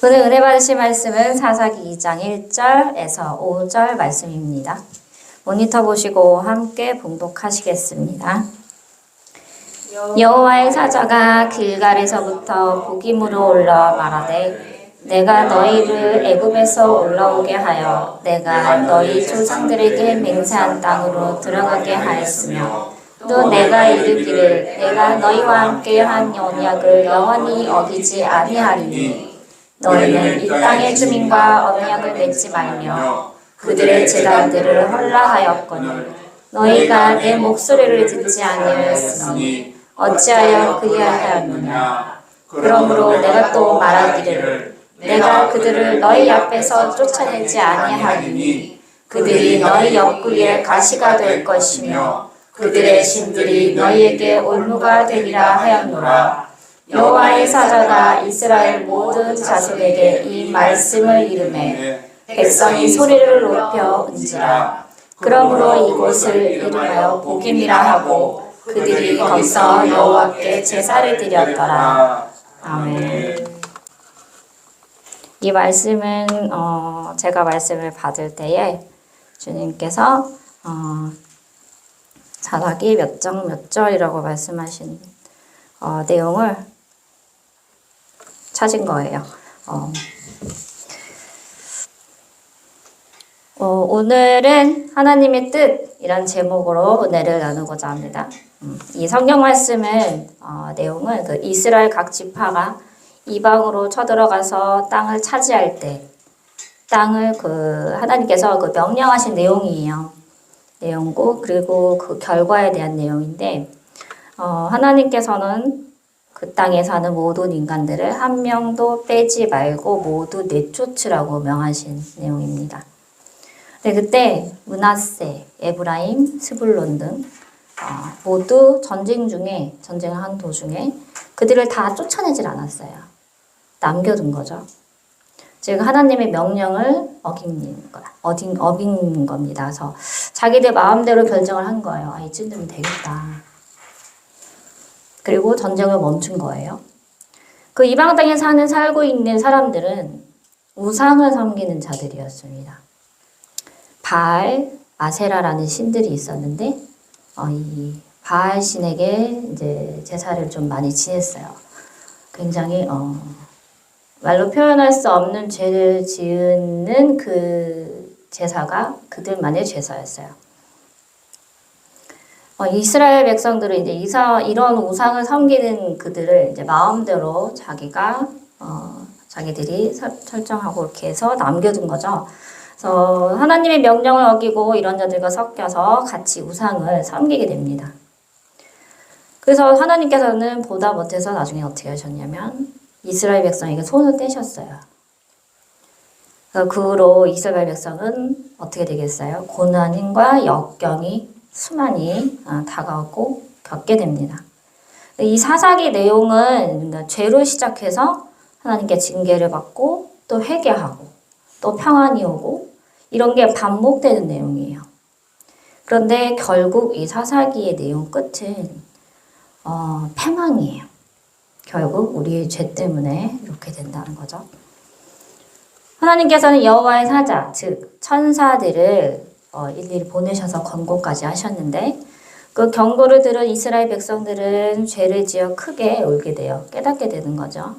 오늘 은혜 받으실 말씀은 사사기 2장 1절에서 5절 말씀입니다. 모니터 보시고 함께 봉독하시겠습니다. 여호와의 사자가 길갈에서부터 북임으로 올라와 말하되 내가 너희를 애굽에서 올라오게 하여 내가 너희 조상들에게 맹세한 땅으로 들어가게 하였으며 또 내가 이르기를 내가 너희와 함께 한 언약을 영원히 어기지 아니하리니 너희는 이 땅의 주민과 언약을 맺지 말며 그들의 제단들을 헐라하였거늘 너희가 내 목소리를 듣지 아니하였으니 어찌하여 그리하였느냐. 그러므로 내가 또 말하기를 내가 그들을 너희 앞에서 쫓아내지 아니하리니 그들이 너희 옆구리에 가시가 될 것이며 그들의 신들이 너희에게 올무가 되리라 하였노라. 여호와의 사자가 이스라엘 모든 자손에게 이 말씀을 이르매 백성이 소리를 높여 은지라. 그러므로 이곳을 이름하여 복임이라 하고 그들이 거기서 여호와께 제사를 드렸더라. 아멘. 이 말씀은 제가 말씀을 받을 때에 주님께서 사사기 몇 장 몇 절이라고 말씀하신 내용을 찾은 거예요. 오늘은 하나님의 뜻이란 제목으로 은혜를 나누고자 합니다. 이 성경 말씀은 내용은 그 이스라엘 각 지파가 이방으로 쳐들어가서 땅을 차지할 때 땅을 하나님께서 명령하신 내용이에요. 내용고 그리고 그 결과에 대한 내용인데 하나님께서는 그 땅에 사는 모든 인간들을 한 명도 빼지 말고 모두 내쫓으라고 명하신 내용입니다. 근데 그때 므낫세, 에브라임, 스불론 등 모두 전쟁을 한 도중에 그들을 다 쫓아내질 않았어요. 남겨둔 거죠. 즉 하나님의 명령을 어긴 겁니다. 그래서 자기들 마음대로 결정을 한 거예요. 이쯤 되면 되겠다. 그리고 전쟁을 멈춘 거예요. 그 이방 땅에 살고 있는 사람들은 우상을 섬기는 자들이었습니다. 바알, 아세라라는 신들이 있었는데 이 바알 신에게 이제 제사를 좀 많이 지냈어요. 굉장히 말로 표현할 수 없는 죄를 지은 그 제사가 그들만의 제사였어요. 이스라엘 백성들은 이제 이런 우상을 섬기는 그들을 이제 마음대로 자기들이 설정하고 이렇게 해서 남겨둔 거죠. 그래서 하나님의 명령을 어기고 이런 자들과 섞여서 같이 우상을 섬기게 됩니다. 그래서 하나님께서는 보다 못해서 나중에 어떻게 하셨냐면 이스라엘 백성에게 손을 떼셨어요. 그 후로 이스라엘 백성은 어떻게 되겠어요? 고난과 역경이 수많이 다가오고 겪게 됩니다. 이 사사기 내용은 죄로 시작해서 하나님께 징계를 받고 또 회개하고 또 평안이 오고 이런 게 반복되는 내용이에요. 그런데 결국 이 사사기의 내용 끝은 패망이에요. 결국 우리의 죄 때문에 이렇게 된다는 거죠. 하나님께서는 여호와의 사자, 즉 천사들을 일일이 보내셔서 권고까지 하셨는데 그 경고를 들은 이스라엘 백성들은 죄를 지어 크게 울게 돼요. 깨닫게 되는 거죠.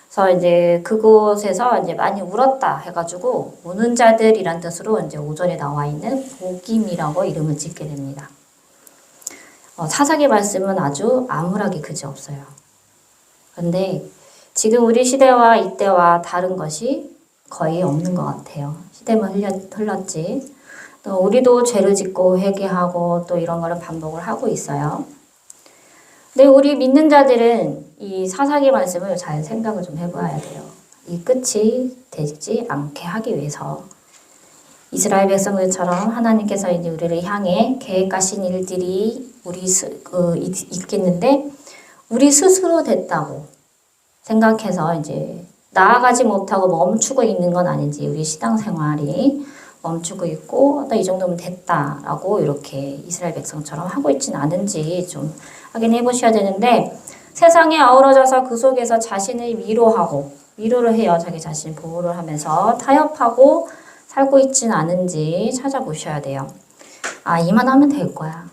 그래서 이제 그곳에서 이제 많이 울었다 해가지고 우는 자들이란 뜻으로 이제 오전에 나와 있는 복임이라고 이름을 짓게 됩니다. 사사기 말씀은 아주 암울하게 그지없어요. 그런데 지금 우리 시대와 이때와 다른 것이 거의 없는 것 같아요. 시대만 흘렀지. 또 우리도 죄를 짓고 회개하고 또 이런 거를 반복을 하고 있어요. 근데 우리 믿는 자들은 이 사사기 말씀을 잘 생각을 좀 해봐야 돼요. 이 끝이 되지 않게 하기 위해서 이스라엘 백성들처럼 하나님께서 이제 우리를 향해 계획하신 일들이 있겠는데 우리 스스로 됐다고 생각해서 이제 나아가지 못하고 멈추고 있는 건 아닌지 우리 신앙생활이 멈추고 있고 이 정도면 됐다라고 이렇게 이스라엘 백성처럼 하고 있지는 않은지 좀 확인해 보셔야 되는데 세상에 아우러져서 그 속에서 자신을 위로하고 위로를 해요. 자기 자신 보호를 하면서 타협하고 살고 있진 않은지 찾아보셔야 돼요. 아, 이만하면 될 거야.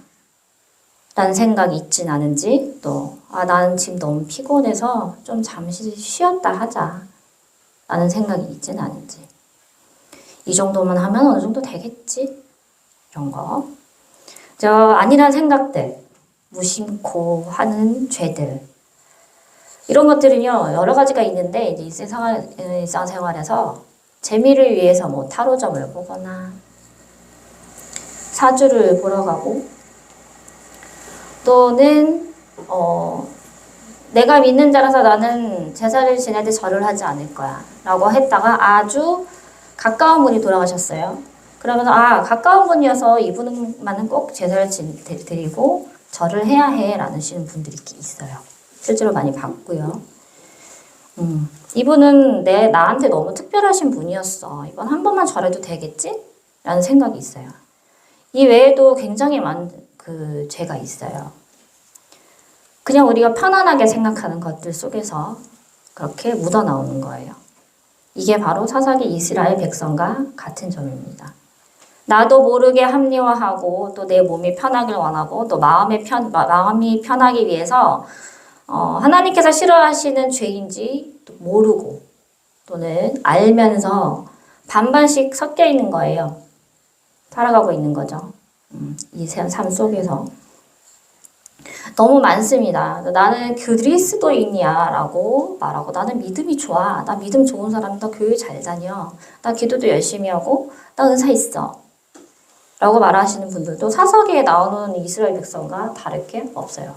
라는 생각이 있진 않은지, 또, 아, 나는 지금 너무 피곤해서 좀 잠시 쉬었다 하자. 라는 생각이 있진 않은지. 이 정도만 하면 어느 정도 되겠지? 이런 거. 아니란 생각들, 무심코 하는 죄들. 이런 것들은요, 여러 가지가 있는데, 이제 일상생활에서 재미를 위해서 뭐 타로점을 보거나, 사주를 보러 가고, 또는, 내가 믿는 자라서 나는 제사를 지낼 때 절을 하지 않을 거야. 라고 했다가 아주 가까운 분이 돌아가셨어요. 그러면서, 아, 가까운 분이어서 이분만은 꼭 제사를 드리고 절을 해야 해. 라는 시는 분들이 있어요. 실제로 많이 봤고요. 이분은 나한테 너무 특별하신 분이었어. 이번 한 번만 절해도 되겠지? 라는 생각이 있어요. 이 외에도 굉장히 많은 죄가 있어요. 그냥 우리가 편안하게 생각하는 것들 속에서 그렇게 묻어나오는 거예요. 이게 바로 사사기 이스라엘 백성과 같은 점입니다. 나도 모르게 합리화하고 또 내 몸이 편하길 원하고 또 마음이 편하기 위해서 하나님께서 싫어하시는 죄인지 모르고 또는 알면서 반반씩 섞여 있는 거예요. 살아가고 있는 거죠. 이 삶 속에서. 너무 많습니다. 나는 그리스도인이야 라고 말하고 나는 믿음이 좋아. 나 믿음 좋은 사람이다. 교회 잘 다녀. 나 기도도 열심히 하고 나 은사 있어. 라고 말하시는 분들도 사사기에 나오는 이스라엘 백성과 다를 게 없어요.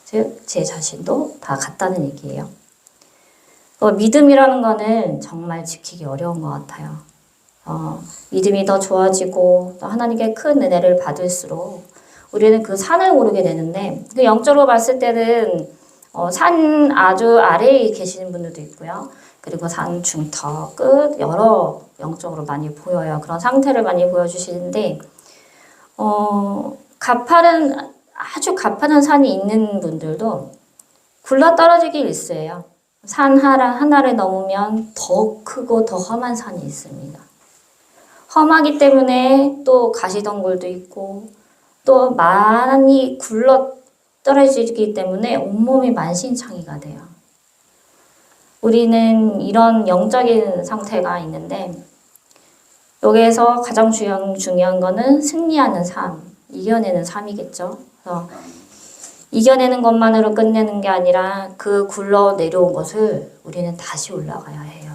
즉, 제 자신도 다 같다는 얘기예요. 믿음이라는 거는 정말 지키기 어려운 것 같아요. 믿음이 더 좋아지고 또 하나님께 큰 은혜를 받을수록 우리는 그 산을 오르게 되는데 그 영적으로 봤을 때는 산 아주 아래에 계시는 분들도 있고요. 그리고 산 중턱 끝 여러 영적으로 많이 보여요. 그런 상태를 많이 보여주시는데 아주 가파른 산이 있는 분들도 굴러 떨어지기 일쑤예요. 산 하나를 넘으면 더 크고 더 험한 산이 있습니다. 험하기 때문에 또 가시덩굴도 있고 또 많이 굴러 떨어지기 때문에 온몸이 만신창이가 돼요. 우리는 이런 영적인 상태가 있는데 여기에서 가장 중요한 거는 승리하는 삶, 이겨내는 삶이겠죠. 그래서 이겨내는 것만으로 끝내는 게 아니라 그 굴러 내려온 것을 우리는 다시 올라가야 해요.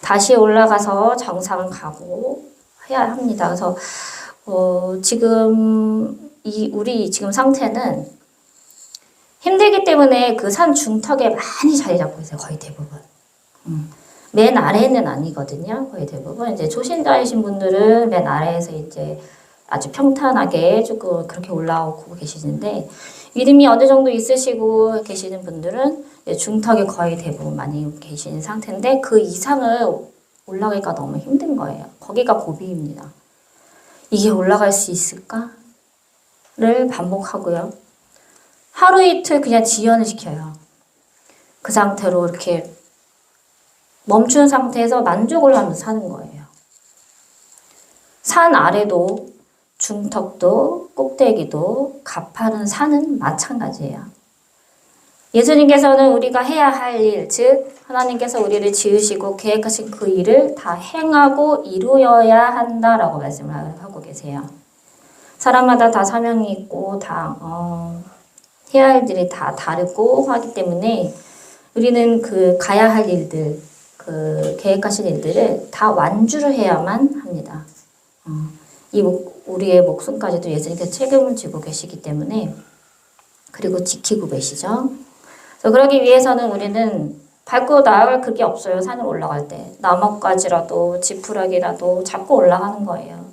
다시 올라가서 정상 가고 해야 합니다. 그래서 우리 지금 상태는 힘들기 때문에 그 산 중턱에 많이 자리 잡고 있어요. 거의 대부분. 맨 아래는 아니거든요. 거의 대부분. 이제 초신자이신 분들은 맨 아래에서 이제 아주 평탄하게 조금 그렇게 올라오고 계시는데, 믿음이 어느 정도 있으시고 계시는 분들은 중턱에 거의 대부분 많이 계시는 상태인데, 그 이상을 올라가기가 너무 힘든 거예요. 거기가 고비입니다. 이게 올라갈 수 있을까를 반복하고요. 하루 이틀 그냥 지연을 시켜요. 그 상태로 이렇게 멈춘 상태에서 만족을 하면서 사는 거예요. 산 아래도 중턱도 꼭대기도 가파른 산은 마찬가지예요. 예수님께서는 우리가 해야 할 일, 즉 하나님께서 우리를 지으시고 계획하신 그 일을 다 행하고 이루어야 한다라고 말씀을 하고 계세요. 사람마다 다 사명이 있고 다 해야 할 일이 다 다르고 하기 때문에 우리는 그 가야 할 일들, 그 계획하신 일들을 다 완주를 해야만 합니다. 우리의 목숨까지도 예수님께서 책임을 지고 계시기 때문에, 그리고 지키고 계시죠. 그래서 그러기 위해서는 우리는 밟고 나아갈 그게 없어요. 산을 올라갈 때. 나뭇가지라도 지푸라기라도 잡고 올라가는 거예요.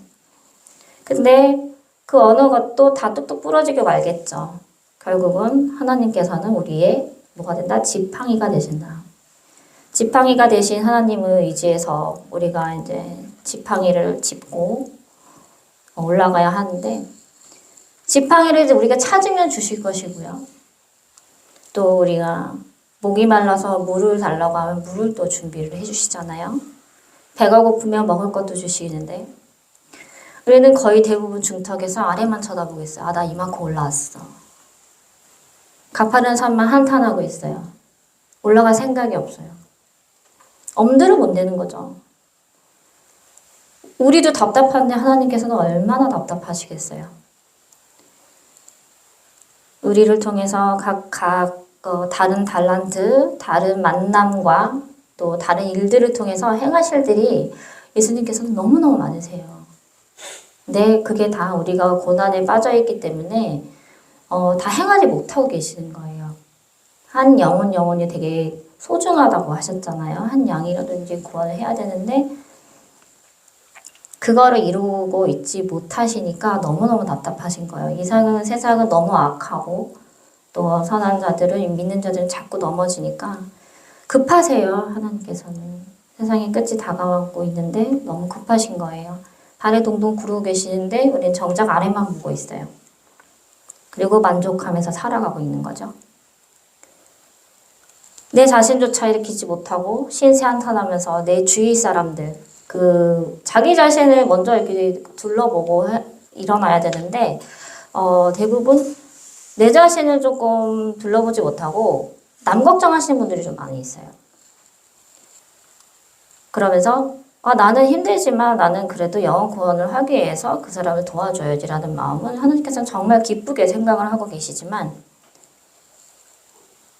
근데 그 어느 것도 다 뚝뚝 부러지게 말겠죠. 결국은 하나님께서는 우리의 뭐가 된다? 지팡이가 되신다. 지팡이가 되신 하나님을 의지해서 우리가 이제 지팡이를 짚고 올라가야 하는데, 지팡이를 우리가 찾으면 주실 것이고요. 또 우리가 목이 말라서 물을 달라고 하면 물을 또 준비를 해주시잖아요. 배가 고프면 먹을 것도 주시는데 우리는 거의 대부분 중턱에서 아래만 쳐다보겠어요. 아, 나 이만큼 올라왔어. 가파른 산만 한탄하고 있어요. 올라갈 생각이 없어요. 엄두를 못 내는 거죠. 우리도 답답한데 하나님께서는 얼마나 답답하시겠어요. 우리를 통해서 다른 달란트, 다른 만남과 또 다른 일들을 통해서 행하실 일이 예수님께서는 너무너무 많으세요. 근데 그게 다 우리가 고난에 빠져있기 때문에 다 행하지 못하고 계시는 거예요. 한 영혼이 되게 소중하다고 하셨잖아요. 한 양이라든지 구원을 해야 되는데 그거를 이루고 있지 못하시니까 너무너무 답답하신 거예요. 세상은 너무 악하고 또 선한 자들은, 믿는 자들은 자꾸 넘어지니까 급하세요. 하나님께서는. 세상의 끝이 다가오고 있는데 너무 급하신 거예요. 발에 동동 구르고 계시는데 우리는 정작 아래만 보고 있어요. 그리고 만족하면서 살아가고 있는 거죠. 내 자신조차 일으키지 못하고 신세 한탄하면서 내 주위 사람들, 자기 자신을 먼저 이렇게 둘러보고 일어나야 되는데, 대부분 내 자신을 조금 둘러보지 못하고 남 걱정하시는 분들이 좀 많이 있어요. 그러면서 나는 힘들지만 나는 그래도 영혼 구원을 하기 위해서 그 사람을 도와줘야지라는 마음은 하나님께서는 정말 기쁘게 생각을 하고 계시지만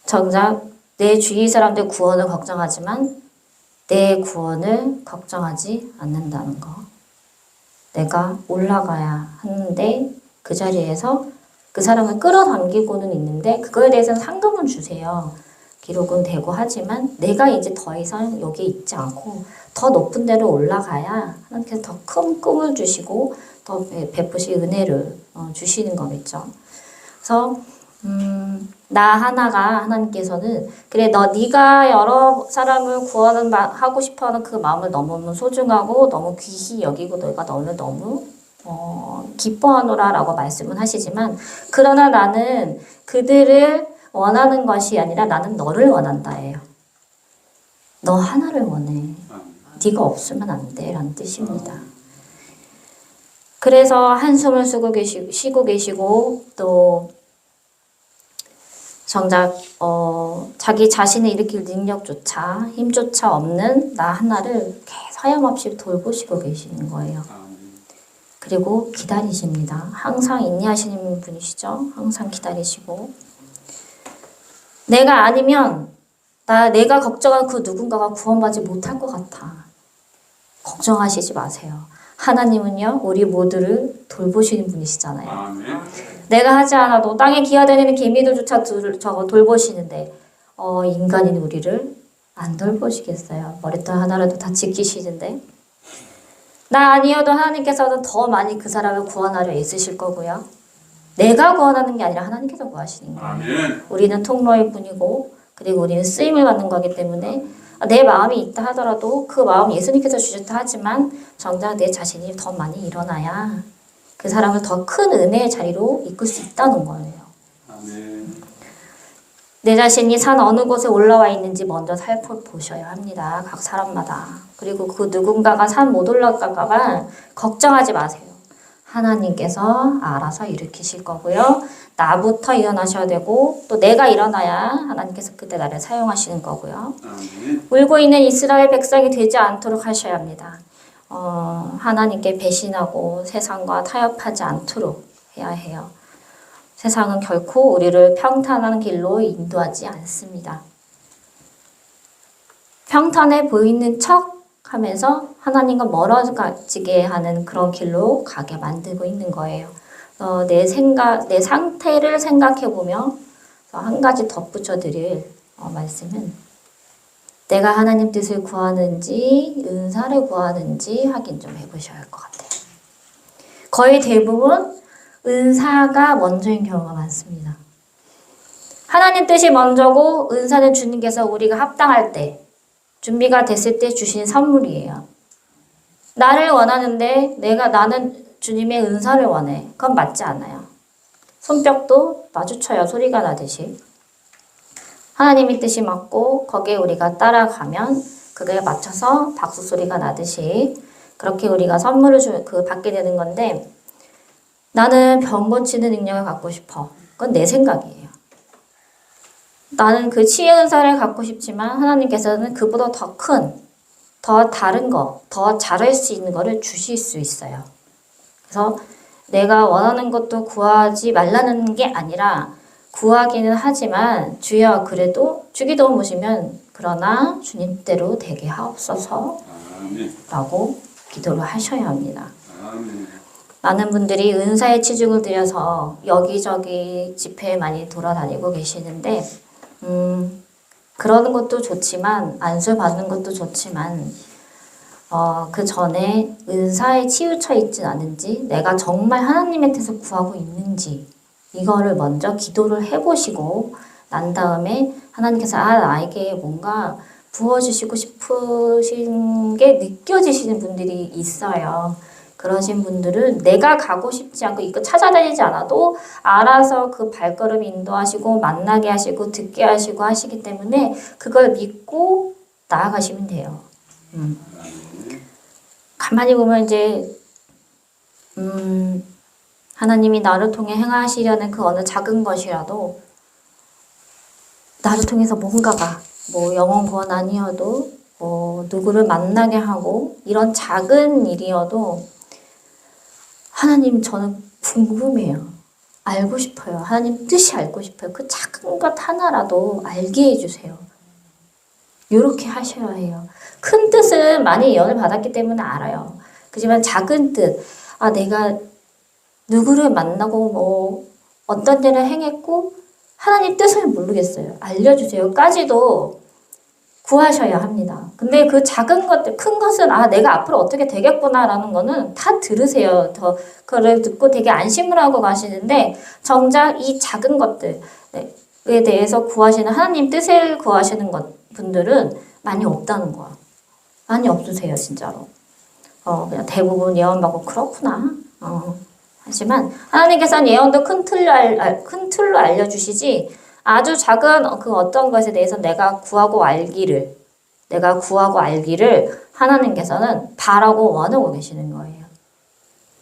정작 내 주위 사람들 구원을 걱정하지만 내 구원을 걱정하지 않는다는 거. 내가 올라가야 하는데 그 자리에서 그 사람을 끌어당기고는 있는데 그거에 대해서는 상금은 주세요. 기록은 되고 하지만 내가 이제 더 이상 여기 있지 않고 더 높은 데로 올라가야 하나님께서 더 큰 꿈을 주시고 더 베푸실 은혜를 주시는 거겠죠. 그래서 나 하나가 하나님께서는 그래 네가 여러 사람을 구원을 하고 싶어하는 그 마음을 너무 소중하고 너무 귀히 여기고 너희가 너를 너무 기뻐하노라 라고 말씀은 하시지만 그러나 나는 그들을 원하는 것이 아니라 나는 너를 원한다예요. 너 하나를 원해. 네가 없으면 안 돼 라는 뜻입니다. 그래서 한숨을 쉬고 계시고 또 정작 자기 자신을 일으킬 능력조차 힘조차 없는 나 하나를 하염없이 돌보시고 계시는 거예요. 그리고 기다리십니다. 항상 인내하시는 분이시죠. 항상 기다리시고 내가 아니면 내가 걱정한 그 누군가가 구원받지 못할 것 같아. 걱정하시지 마세요. 하나님은요 우리 모두를 돌보시는 분이시잖아요. 아멘. 내가 하지 않아도 땅에 기어다니는 개미들조차 돌보시는데 인간인 우리를 안 돌보시겠어요. 머리털 하나라도 다 지키시는데 나 아니어도 하나님께서는 더 많이 그 사람을 구원하려 애쓰실 거고요. 내가 구원하는 게 아니라 하나님께서 구하시는 거예요. 아멘. 우리는 통로일 뿐이고 그리고 우리는 쓰임을 받는 거기 때문에 내 마음이 있다 하더라도 그 마음 예수님께서 주셨다 하지만 정작 내 자신이 더 많이 일어나야 그 사람을 더 큰 은혜의 자리로 이끌 수 있다는 거예요. 아멘. 내 자신이 산 어느 곳에 올라와 있는지 먼저 살펴보셔야 합니다. 각 사람마다. 그리고 그 누군가가 산 못 올라갈까 봐 걱정하지 마세요. 하나님께서 알아서 일으키실 거고요. 나부터 일어나셔야 되고 또 내가 일어나야 하나님께서 그때 나를 사용하시는 거고요. 울고 있는 이스라엘 백성이 되지 않도록 하셔야 합니다. 하나님께 배신하고 세상과 타협하지 않도록 해야 해요. 세상은 결코 우리를 평탄한 길로 인도하지 않습니다. 평탄해 보이는 척 하면서 하나님과 멀어지게 하는 그런 길로 가게 만들고 있는 거예요. 내 상태를 생각해보며 한 가지 덧붙여 드릴 말씀은 내가 하나님 뜻을 구하는지 은사를 구하는지 확인 좀 해보셔야 할 것 같아요. 거의 대부분 은사가 먼저인 경우가 많습니다. 하나님 뜻이 먼저고 은사는 주님께서 우리가 합당할 때 준비가 됐을 때 주신 선물이에요. 나를 원하는데 나는 주님의 은사를 원해. 그건 맞지 않아요. 손뼉도 마주쳐야 소리가 나듯이. 하나님의 뜻이 맞고 거기에 우리가 따라가면 그거에 맞춰서 박수 소리가 나듯이 그렇게 우리가 선물을 받게 되는 건데 나는 병 고치는 능력을 갖고 싶어. 그건 내 생각이에요. 나는 그 치유 은사를 갖고 싶지만 하나님께서는 그보다 더 큰, 더 다른 거, 더 잘할 수 있는 거를 주실 수 있어요. 그래서 내가 원하는 것도 구하지 말라는 게 아니라 구하기는 하지만 주여 그래도 주기도 모시면 그러나 주님대로 되게 하옵소서 라고 기도를 하셔야 합니다. 많은 분들이 은사의 치중을 들여서 여기저기 집회에 많이 돌아다니고 계시는데 그러는 것도 좋지만 안수 받는 것도 좋지만 그 전에 은사에 치우쳐 있진 않은지 내가 정말 하나님의 뜻을 구하고 있는지 이거를 먼저 기도를 해보시고 난 다음에 하나님께서 나에게 뭔가 부어주시고 싶으신 게 느껴지시는 분들이 있어요. 그러신 분들은 내가 가고 싶지 않고 이거 찾아다니지 않아도 알아서 그 발걸음 인도하시고 만나게 하시고 듣게 하시고 하시기 때문에 그걸 믿고 나아가시면 돼요. 가만히 보면 이제 하나님이 나를 통해 행하시려는 그 어느 작은 것이라도 나를 통해서 뭔가가 뭐 영혼 구원 아니어도 뭐 누구를 만나게 하고 이런 작은 일이어도 하나님 저는 궁금해요. 알고 싶어요. 하나님 뜻이 알고 싶어요. 그 작은 것 하나라도 알게 해주세요. 이렇게 하셔야 해요. 큰 뜻은 많이 예언을 받았기 때문에 알아요. 그렇지만 작은 뜻, 내가 누구를 만나고 뭐 어떤 데를 행했고 하나님 뜻을 모르겠어요. 알려주세요.까지도 구하셔야 합니다. 근데 그 작은 것들, 큰 것은 내가 앞으로 어떻게 되겠구나라는 거는 다 들으세요. 그걸 듣고 되게 안심을 하고 가시는데 정작 이 작은 것들에 대해서 구하시는 하나님 뜻을 구하시는 분들은 많이 없다는 거야. 많이 없으세요, 진짜로. 그냥 대부분 예언 받고 그렇구나. 하지만 하나님께서는 예언도 큰 틀로 알려주시지 아주 작은 그 어떤 것에 대해서 내가 구하고 알기를 하나님께서는 바라고 원하고 계시는 거예요.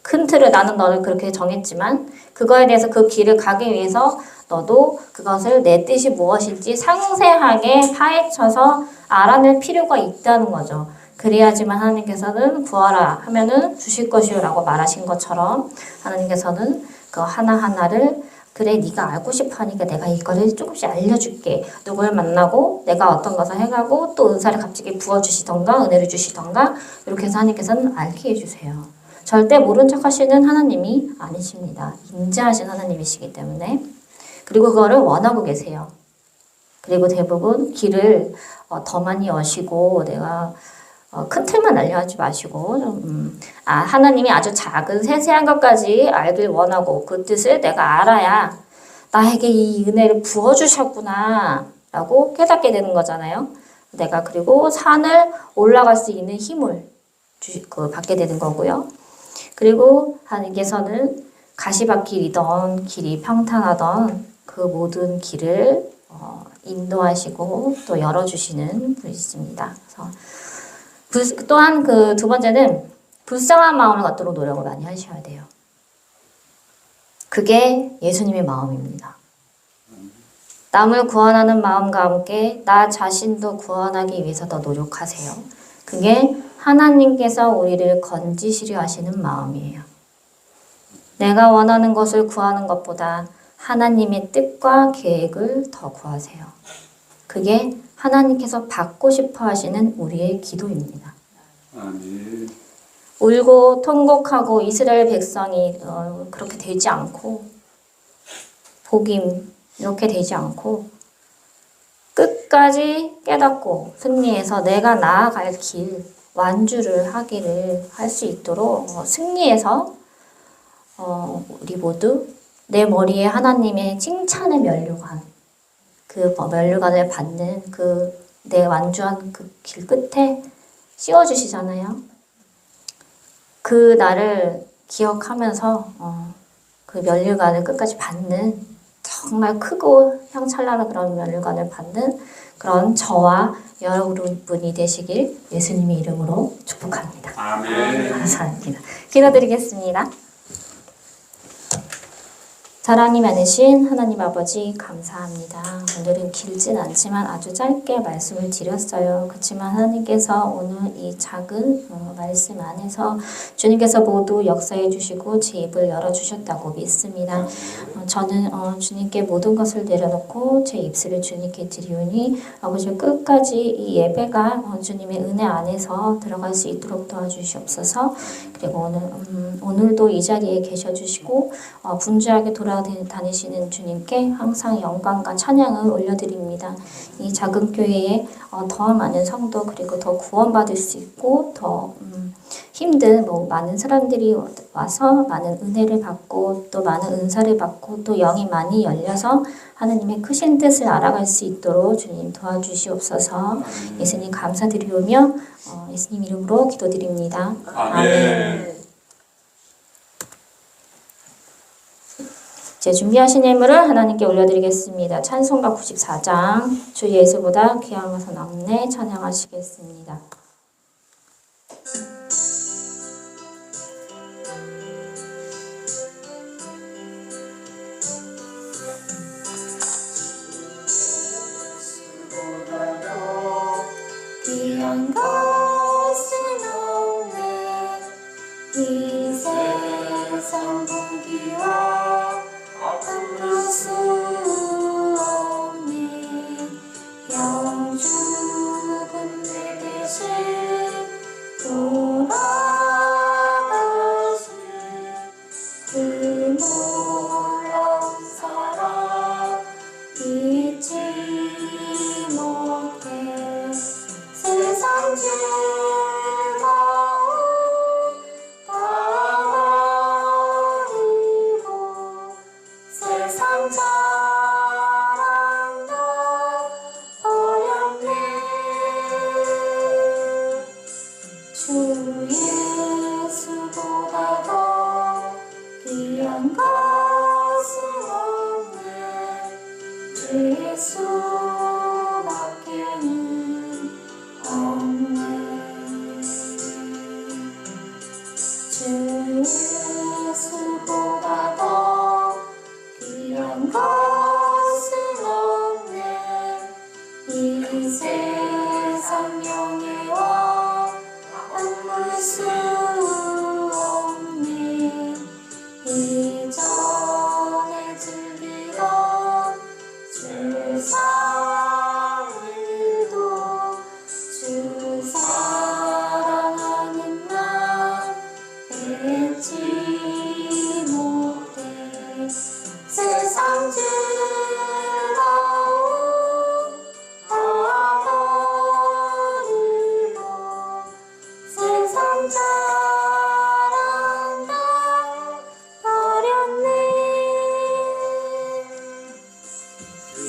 큰 틀을 나는 너를 그렇게 정했지만 그거에 대해서 그 길을 가기 위해서 너도 그것을 내 뜻이 무엇인지 상세하게 파헤쳐서 알아낼 필요가 있다는 거죠. 그래야지만 하나님께서는 구하라 하면은 주실 것이요라고 말하신 것처럼 하나님께서는 그 하나하나를 그래 네가 알고 싶어 하니까 내가 이거를 조금씩 알려줄게. 누굴 만나고 내가 어떤 것을 해가고 또 은사를 갑자기 부어주시던가 은혜를 주시던가 이렇게 해서 하나님께서는 알게 해주세요. 절대 모른 척 하시는 하나님이 아니십니다. 인자하신 하나님이시기 때문에. 그리고 그거를 원하고 계세요. 그리고 대부분 길을 더 많이 여시고 내가 큰 틀만 알려하지 마시고 하나님이 아주 작은 세세한 것까지 알길 원하고 그 뜻을 내가 알아야 나에게 이 은혜를 부어주셨구나 라고 깨닫게 되는 거잖아요. 내가 그리고 산을 올라갈 수 있는 힘을 받게 되는 거고요. 그리고 하나님께서는 가시밭길이던 길이 평탄하던 그 모든 길을 인도하시고 또 열어주시는 분이십니다. 그래서 또한 그 두 번째는 불쌍한 마음을 갖도록 노력을 많이 하셔야 돼요. 그게 예수님의 마음입니다. 남을 구원하는 마음과 함께 나 자신도 구원하기 위해서 더 노력하세요. 그게 하나님께서 우리를 건지시려 하시는 마음이에요. 내가 원하는 것을 구하는 것보다 하나님의 뜻과 계획을 더 구하세요. 그게 하나님께서 받고 싶어 하시는 우리의 기도입니다. 아멘. 울고 통곡하고 이스라엘 백성이 그렇게 되지 않고 복임 이렇게 되지 않고 끝까지 깨닫고 승리해서 내가 나아갈 길 완주를 하기를 할 수 있도록 승리해서 우리 모두 내 머리에 하나님의 칭찬의 면류관 그 면류관을 받는 그 내 완주한 그 길 끝에 씌워주시잖아요. 그 날을 기억하면서 그 면류관을 끝까지 받는 정말 크고 향찬란한 그런 멸관을 받는 그런 저와 여러분이 되시길 예수님의 이름으로 축복합니다. 아멘. 감사합니다. 기도드리겠습니다. 사랑이 많으신 하나님 아버지 감사합니다. 오늘은 길진 않지만 아주 짧게 말씀을 드렸어요. 그렇지만 하나님께서 오늘 이 작은 말씀 안에서 주님께서 모두 역사해 주시고 제 입을 열어주셨다고 믿습니다. 저는 주님께 모든 것을 내려놓고 제 입술을 주님께 드리오니 아버지 끝까지 이 예배가 주님의 은혜 안에서 들어갈 수 있도록 도와주시옵소서. 그리고 오늘도 이 자리에 계셔주시고 분주하게 돌아다니시는 주님께 항상 영광과 찬양을 올려드립니다. 이 작은 교회에 더 많은 성도 그리고 더 구원받을 수 있고 더 힘든 많은 사람들이 와서 많은 은혜를 받고 또 많은 은사를 받고 또 영이 많이 열려서 하나님의 크신 뜻을 알아갈 수 있도록 주님 도와주시옵소서. 예수님 감사드리오며 예수님 이름으로 기도드립니다. 아멘. 제 준비하신 예물을 하나님께 올려드리겠습니다. 찬송가 94장 주 예수보다 귀한 것은 없네 찬양하시겠습니다. 귀한 것은 없네 이 세상 보기와 아플 수 없네 영죽은 내 대신 돌아가신 그 놀라운 사랑 잊지 못해 세상 즐거움 다 버리고 세상 자랑 다 버렸네 주 예수보다 더 귀한 것은 없네 주 예수밖에는 없네 주 예수보다 더 귀한 것은 없네 이 세상 명예와 얻을 수 없네 이전에 즐기던 세상을도 주 사랑하는 날 잊지 못해 세상 즐거움 다 버리고 세상 자랑 다 버렸네 이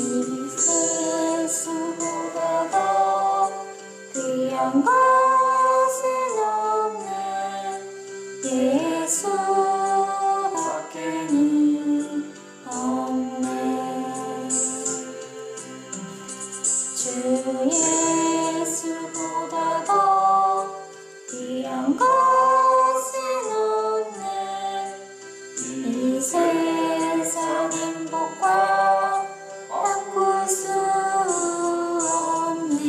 세수보다 더 귀한 것은 없네 예수밖에는 없네 주 예수보다 더 귀한 것은 없네 이 세상 행복과 바꿀 수 없네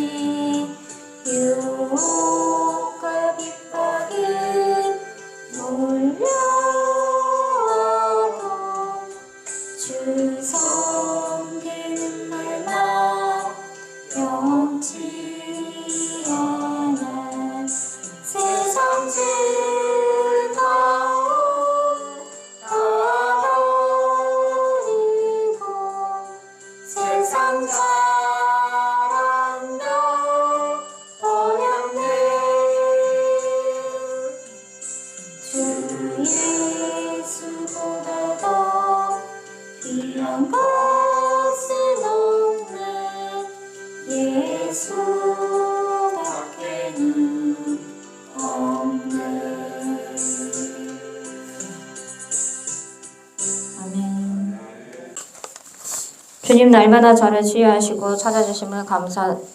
주님 날마다 저를 치유하시고 찾아주심을 감사드리고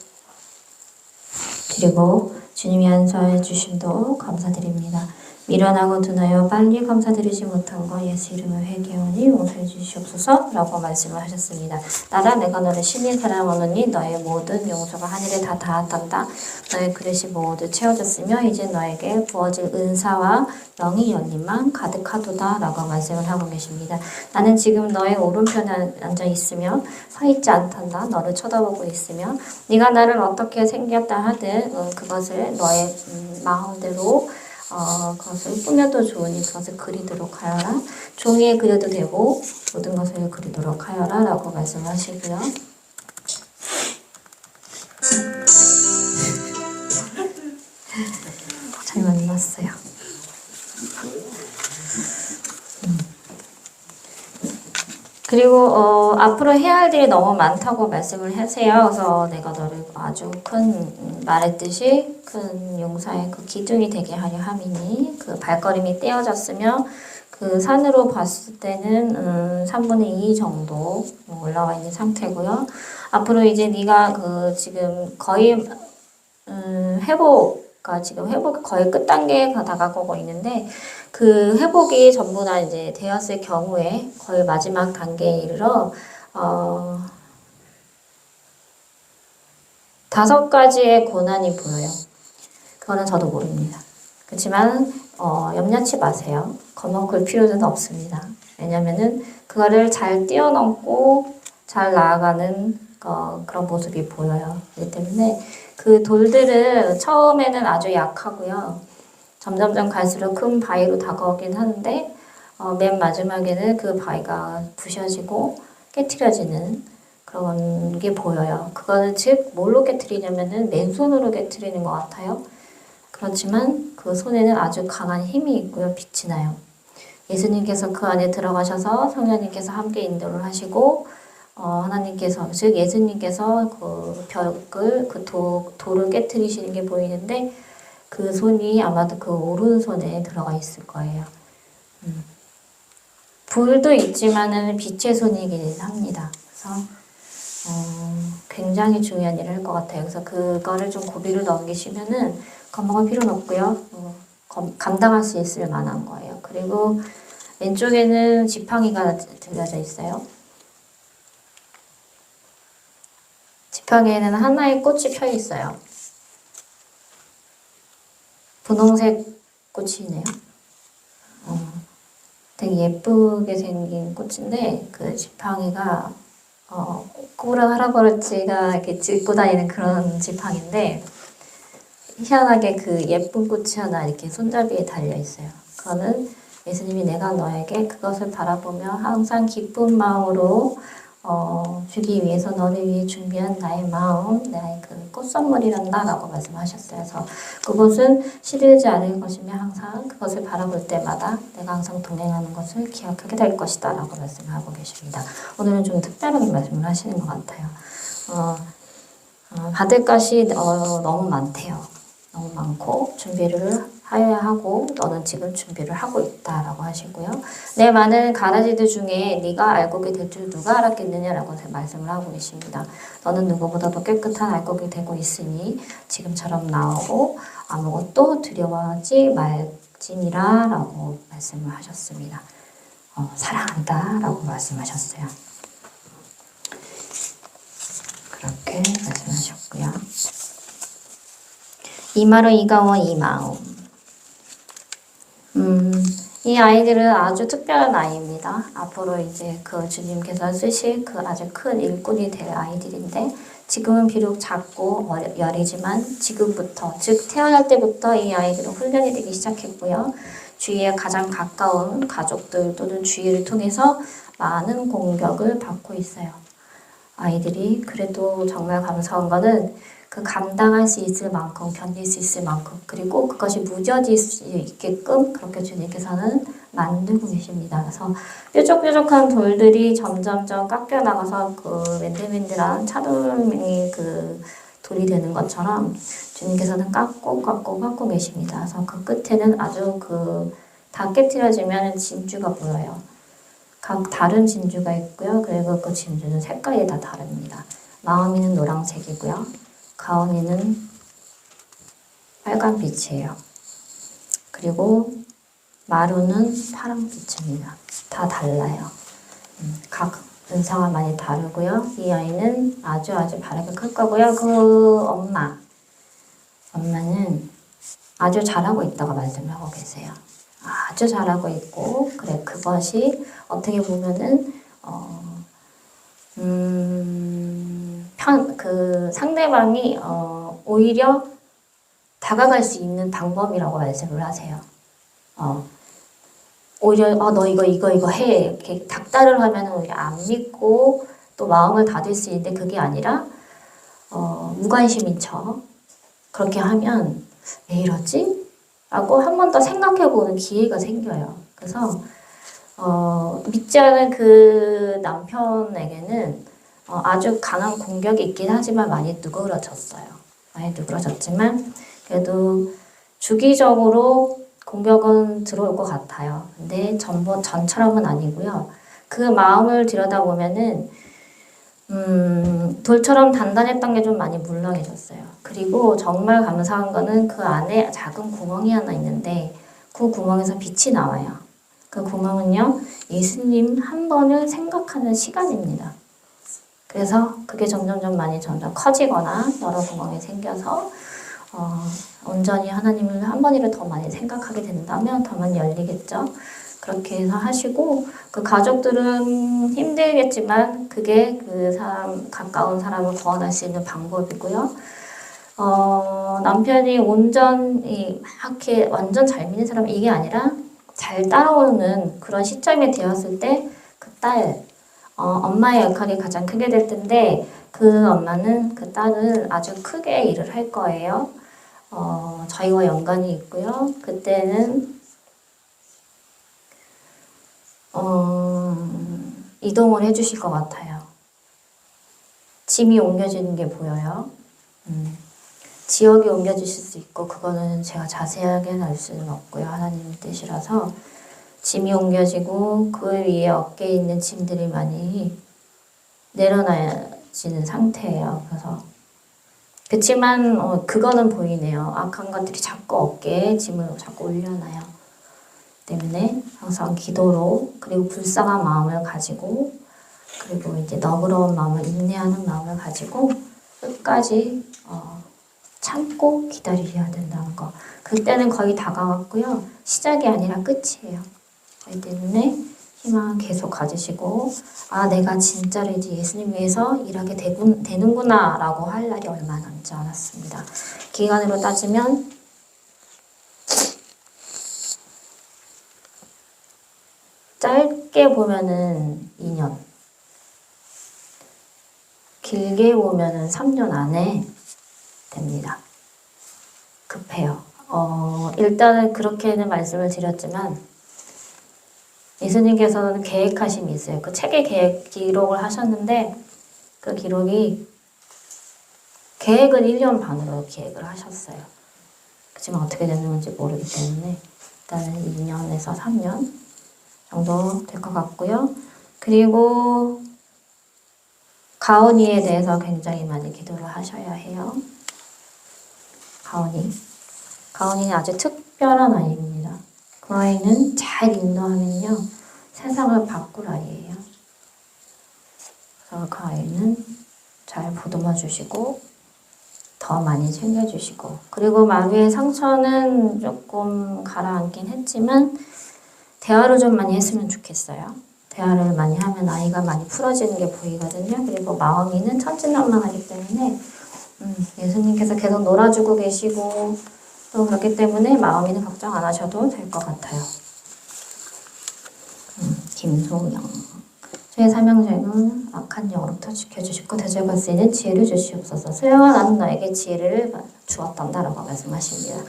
주님이 안수해 주심도 감사드립니다. 미련하고 둔하여 빨리 감사드리지 못한 거 예수 이름을 회개하니 용서해 주시옵소서 라고 말씀을 하셨습니다. 나라 내가 너를 신인 사랑하노니 너의 모든 용서가 하늘에 다 닿았단다. 너의 그릇이 모두 채워졌으며 이제 너에게 부어질 은사와 영이 열림만 가득하도다 라고 말씀을 하고 계십니다. 나는 지금 너의 오른편에 앉아 있으며 서 있지 않단다. 너를 쳐다보고 있으며 네가 나를 어떻게 생겼다 하든 그것을 너의 마음대로 그것을 꾸며도 좋으니 그것을 그리도록 하여라. 종이에 그려도 되고 모든 것을 그리도록 하여라 라고 말씀하시고요. 잘 만났어요. 그리고 앞으로 해야 할 일이 너무 많다고 말씀을 하세요. 그래서 내가 너를 아주 큰 말했듯이 큰 용사의 그 기둥이 되게 하려 함이니 그 발걸음이 떼어졌으며 그 산으로 봤을 때는 3분의 2 정도 올라와 있는 상태고요. 앞으로 이제 네가 그 지금 거의 회복이 거의 끝 단계에 다가가고 있는데 그 회복이 전부 다 이제 되었을 경우에 거의 마지막 단계에 이르러 5가지의 고난이 보여요. 그거는 저도 모릅니다. 그렇지만 염려치 마세요. 겁먹을 필요는 없습니다. 왜냐면은 그거를 잘 뛰어넘고 잘 나아가는 그런 모습이 보여요. 그렇기 때문에 그 돌들은 처음에는 아주 약하고요. 점점점 갈수록 큰 바위로 다가오긴 하는데 맨 마지막에는 그 바위가 부셔지고 깨트려지는 그런 게 보여요. 그거는 즉 뭘로 깨트리냐면은 맨손으로 깨트리는 것 같아요. 그렇지만 그 손에는 아주 강한 힘이 있고요. 빛이 나요. 예수님께서 그 안에 들어가셔서 성령님께서 함께 인도를 하시고 하나님께서 즉 예수님께서 그 벽을 돌을 깨트리시는 게 보이는데 그 손이 아마도 그 오른손에 들어가 있을 거예요. 불도 있지만은 빛의 손이긴 합니다. 그래서 굉장히 중요한 일을 할 것 같아요. 그래서 그거를 좀 고비를 넘기시면은 겁먹을 필요는 없고요. 감당할 수 있을 만한 거예요. 그리고 왼쪽에는 지팡이가 들려져 있어요. 지팡이에는 하나의 꽃이 펴 있어요. 분홍색 꽃이네요. 되게 예쁘게 생긴 꽃인데 그 지팡이가 꼬부랑 할아버지가 이렇게 짚고 다니는 그런 지팡인데 희한하게 그 예쁜 꽃이 하나 이렇게 손잡이에 달려 있어요. 그거는 예수님이 내가 너에게 그것을 바라보며 항상 기쁜 마음으로 주기 위해서 너를 위해 준비한 나의 마음, 나의 그 꽃선물이란다 라고 말씀하셨어요. 그래서 그것은 시들지 않을 것이며 항상 그것을 바라볼 때마다 내가 항상 동행하는 것을 기억하게 될 것이다 라고 말씀하고 계십니다. 오늘은 좀 특별하게 말씀을 하시는 것 같아요. 받을 것이 너무 많대요. 너무 많고 준비를 해야 하고 너는 지금 준비를 하고 있다라고 하시고요. 내 많은 가라지들 중에 네가 알곡이 될 줄 누가 알았겠느냐라고 말씀을 하고 계십니다. 너는 누구보다도 깨끗한 알곡이 되고 있으니 지금처럼 나오고 아무것도 두려워하지 말지니라 라고 말씀을 하셨습니다. 사랑한다 라고 말씀하셨어요. 그렇게 말씀하셨고요. 이마로 이가워 이 마음. 이 아이들은 아주 특별한 아이입니다. 앞으로 이제 그 주님께서 쓰실 그 아주 큰 일꾼이 될 아이들인데 지금은 비록 작고 여리지만 지금부터 즉 태어날 때부터 이 아이들은 훈련이 되기 시작했고요. 주위에 가장 가까운 가족들 또는 주위를 통해서 많은 공격을 받고 있어요. 아이들이 그래도 정말 감사한 거는 그 감당할 수 있을 만큼 견딜 수 있을 만큼 그리고 그것이 무뎌질 수 있게끔 그렇게 주님께서는 만들고 계십니다. 그래서 뾰족뾰족한 돌들이 점점점 깎여 나가서 그 맨들맨들한 차돌맹이 그 돌이 되는 것처럼 주님께서는 깎고 계십니다. 그래서 그 끝에는 아주 다 깨트려지면 진주가 보여요. 각 다른 진주가 있고요. 그리고 그 진주는 색깔이 다 다릅니다. 마음이는 노란색이고요. 가온이는 빨간빛이에요. 그리고 마루는 파란빛입니다. 다 달라요. 각 은사가 많이 다르고요. 이 아이는 아주 바르게 클 거고요. 그 엄마는 아주 잘하고 있다고 말씀을 하고 계세요. 아주 잘하고 있고, 그래, 그것이 어떻게 보면은, 그 상대방이, 오히려 다가갈 수 있는 방법이라고 말씀을 하세요. 오히려, 너 이거 해. 이렇게 닥달을 하면은 오히려 안 믿고 또 마음을 닫을 수 있는데 그게 아니라, 무관심인 척. 그렇게 하면, 왜 이러지? 라고 한 번 더 생각해보는 기회가 생겨요. 그래서 믿지 않은 그 남편에게는 아주 강한 공격이 있긴 하지만 많이 누그러졌어요. 많이 누그러졌지만 그래도 주기적으로 공격은 들어올 것 같아요. 근데 전처럼은 아니고요. 그 마음을 들여다보면은 돌처럼 단단했던 게 좀 많이 물렁해졌어요. 그리고 정말 감사한 거는 그 안에 작은 구멍이 하나 있는데 그 구멍에서 빛이 나와요. 그 구멍은요, 예수님 한 번을 생각하는 시간입니다. 그래서 그게 점점 커지거나 여러 구멍이 생겨서 온전히 하나님을 한 번이라도 더 많이 생각하게 된다면 더 많이 열리겠죠. 그렇게 해서 하시고, 그 가족들은 힘들겠지만 그게 그 가까운 사람을 구원할 수 있는 방법이고요. 남편이 온전히 막 이렇게 완전 잘 믿는 사람 이게 아니라 잘 따라오는 그런 시점이 되었을 때 그 딸, 엄마의 역할이 가장 크게 될 텐데 그 엄마는 그 딸을 아주 크게 일을 할 거예요. 저희와 연관이 있고요. 그때는 이동을 해주실 것 같아요. 짐이 옮겨지는 게 보여요. 지역이 옮겨지실 수 있고 그거는 제가 자세하게는 알 수는 없고요. 하나님 뜻이라서 짐이 옮겨지고 그 위에 어깨에 있는 짐들이 많이 내려놔지는 상태예요. 그래서 그치만 그거는 보이네요. 악한 것들이 자꾸 어깨에 짐을 자꾸 올려놔요. 때문에 항상 기도로 그리고 불쌍한 마음을 가지고 그리고 이제 너그러운 마음을 인내하는 마음을 가지고 끝까지 참고 기다리셔야 된다는 거. 그때는 거의 다가왔고요. 시작이 아니라 끝이에요. 그렇기 때문에 희망을 계속 가지시고 내가 진짜로 이제 예수님 위해서 일하게 되는구나 라고 할 날이 얼마 남지 않았습니다. 기간으로 따지면 짧게 보면은 2년, 길게 보면은 3년 안에 됩니다. 급해요. 일단은 그렇게는 말씀을 드렸지만 예수님께서는 계획하심이 있어요. 그 책에 기록을 하셨는데 그 기록이 계획은 1년 반으로 계획을 하셨어요. 그렇지만 어떻게 됐는지 모르기 때문에 일단은 2년에서 3년 정도 될 것 같고요. 그리고 가온이에 대해서 굉장히 많이 기도를 하셔야 해요. 가온이는 아주 특별한 아이입니다. 그 아이는 잘 인도하면요 세상을 바꿀 아이예요. 그래서 그 아이는 잘 보듬어 주시고 더 많이 챙겨주시고 그리고 마루의 상처는 조금 가라앉긴 했지만 대화를 좀 많이 했으면 좋겠어요. 대화를 많이 하면 아이가 많이 풀어지는 게 보이거든요. 그리고 마음이는 천진난만하기 때문에 예수님께서 계속 놀아주고 계시고 또 그렇기 때문에 마음이는 걱정 안 하셔도 될 것 같아요. 김소영 저의 사명자는 악한 영으로부터 지켜주시고 대적할 수 있는 지혜를 주시옵소서. 소영아 나는 너에게 지혜를 주었단다라고 말씀하십니다.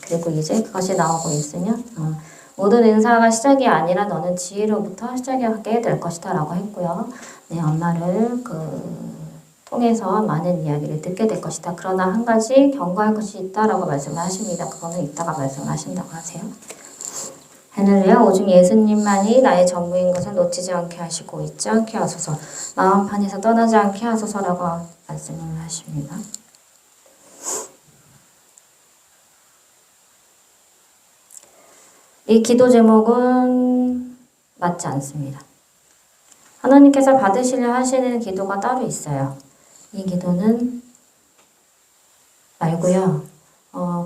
그리고 이제 그것이 나오고 있으면 모든 은사가 시작이 아니라 너는 지혜로부터 시작하게 될 것이다 라고 했고요. 내 엄마를 통해서 많은 이야기를 듣게 될 것이다. 그러나 한 가지 경고할 것이 있다라고 말씀을 하십니다. 그거는 이따가 말씀을 하신다고 하세요. 할렐루야. 오직 예수님만이 나의 전부인 것을 놓치지 않게 하시고 잊지 않게 하소서. 마음판에서 떠나지 않게 하소서라고 말씀을 하십니다. 이 기도 제목은 맞지 않습니다. 하나님께서 받으시려 하시는 기도가 따로 있어요. 이 기도는 말고요.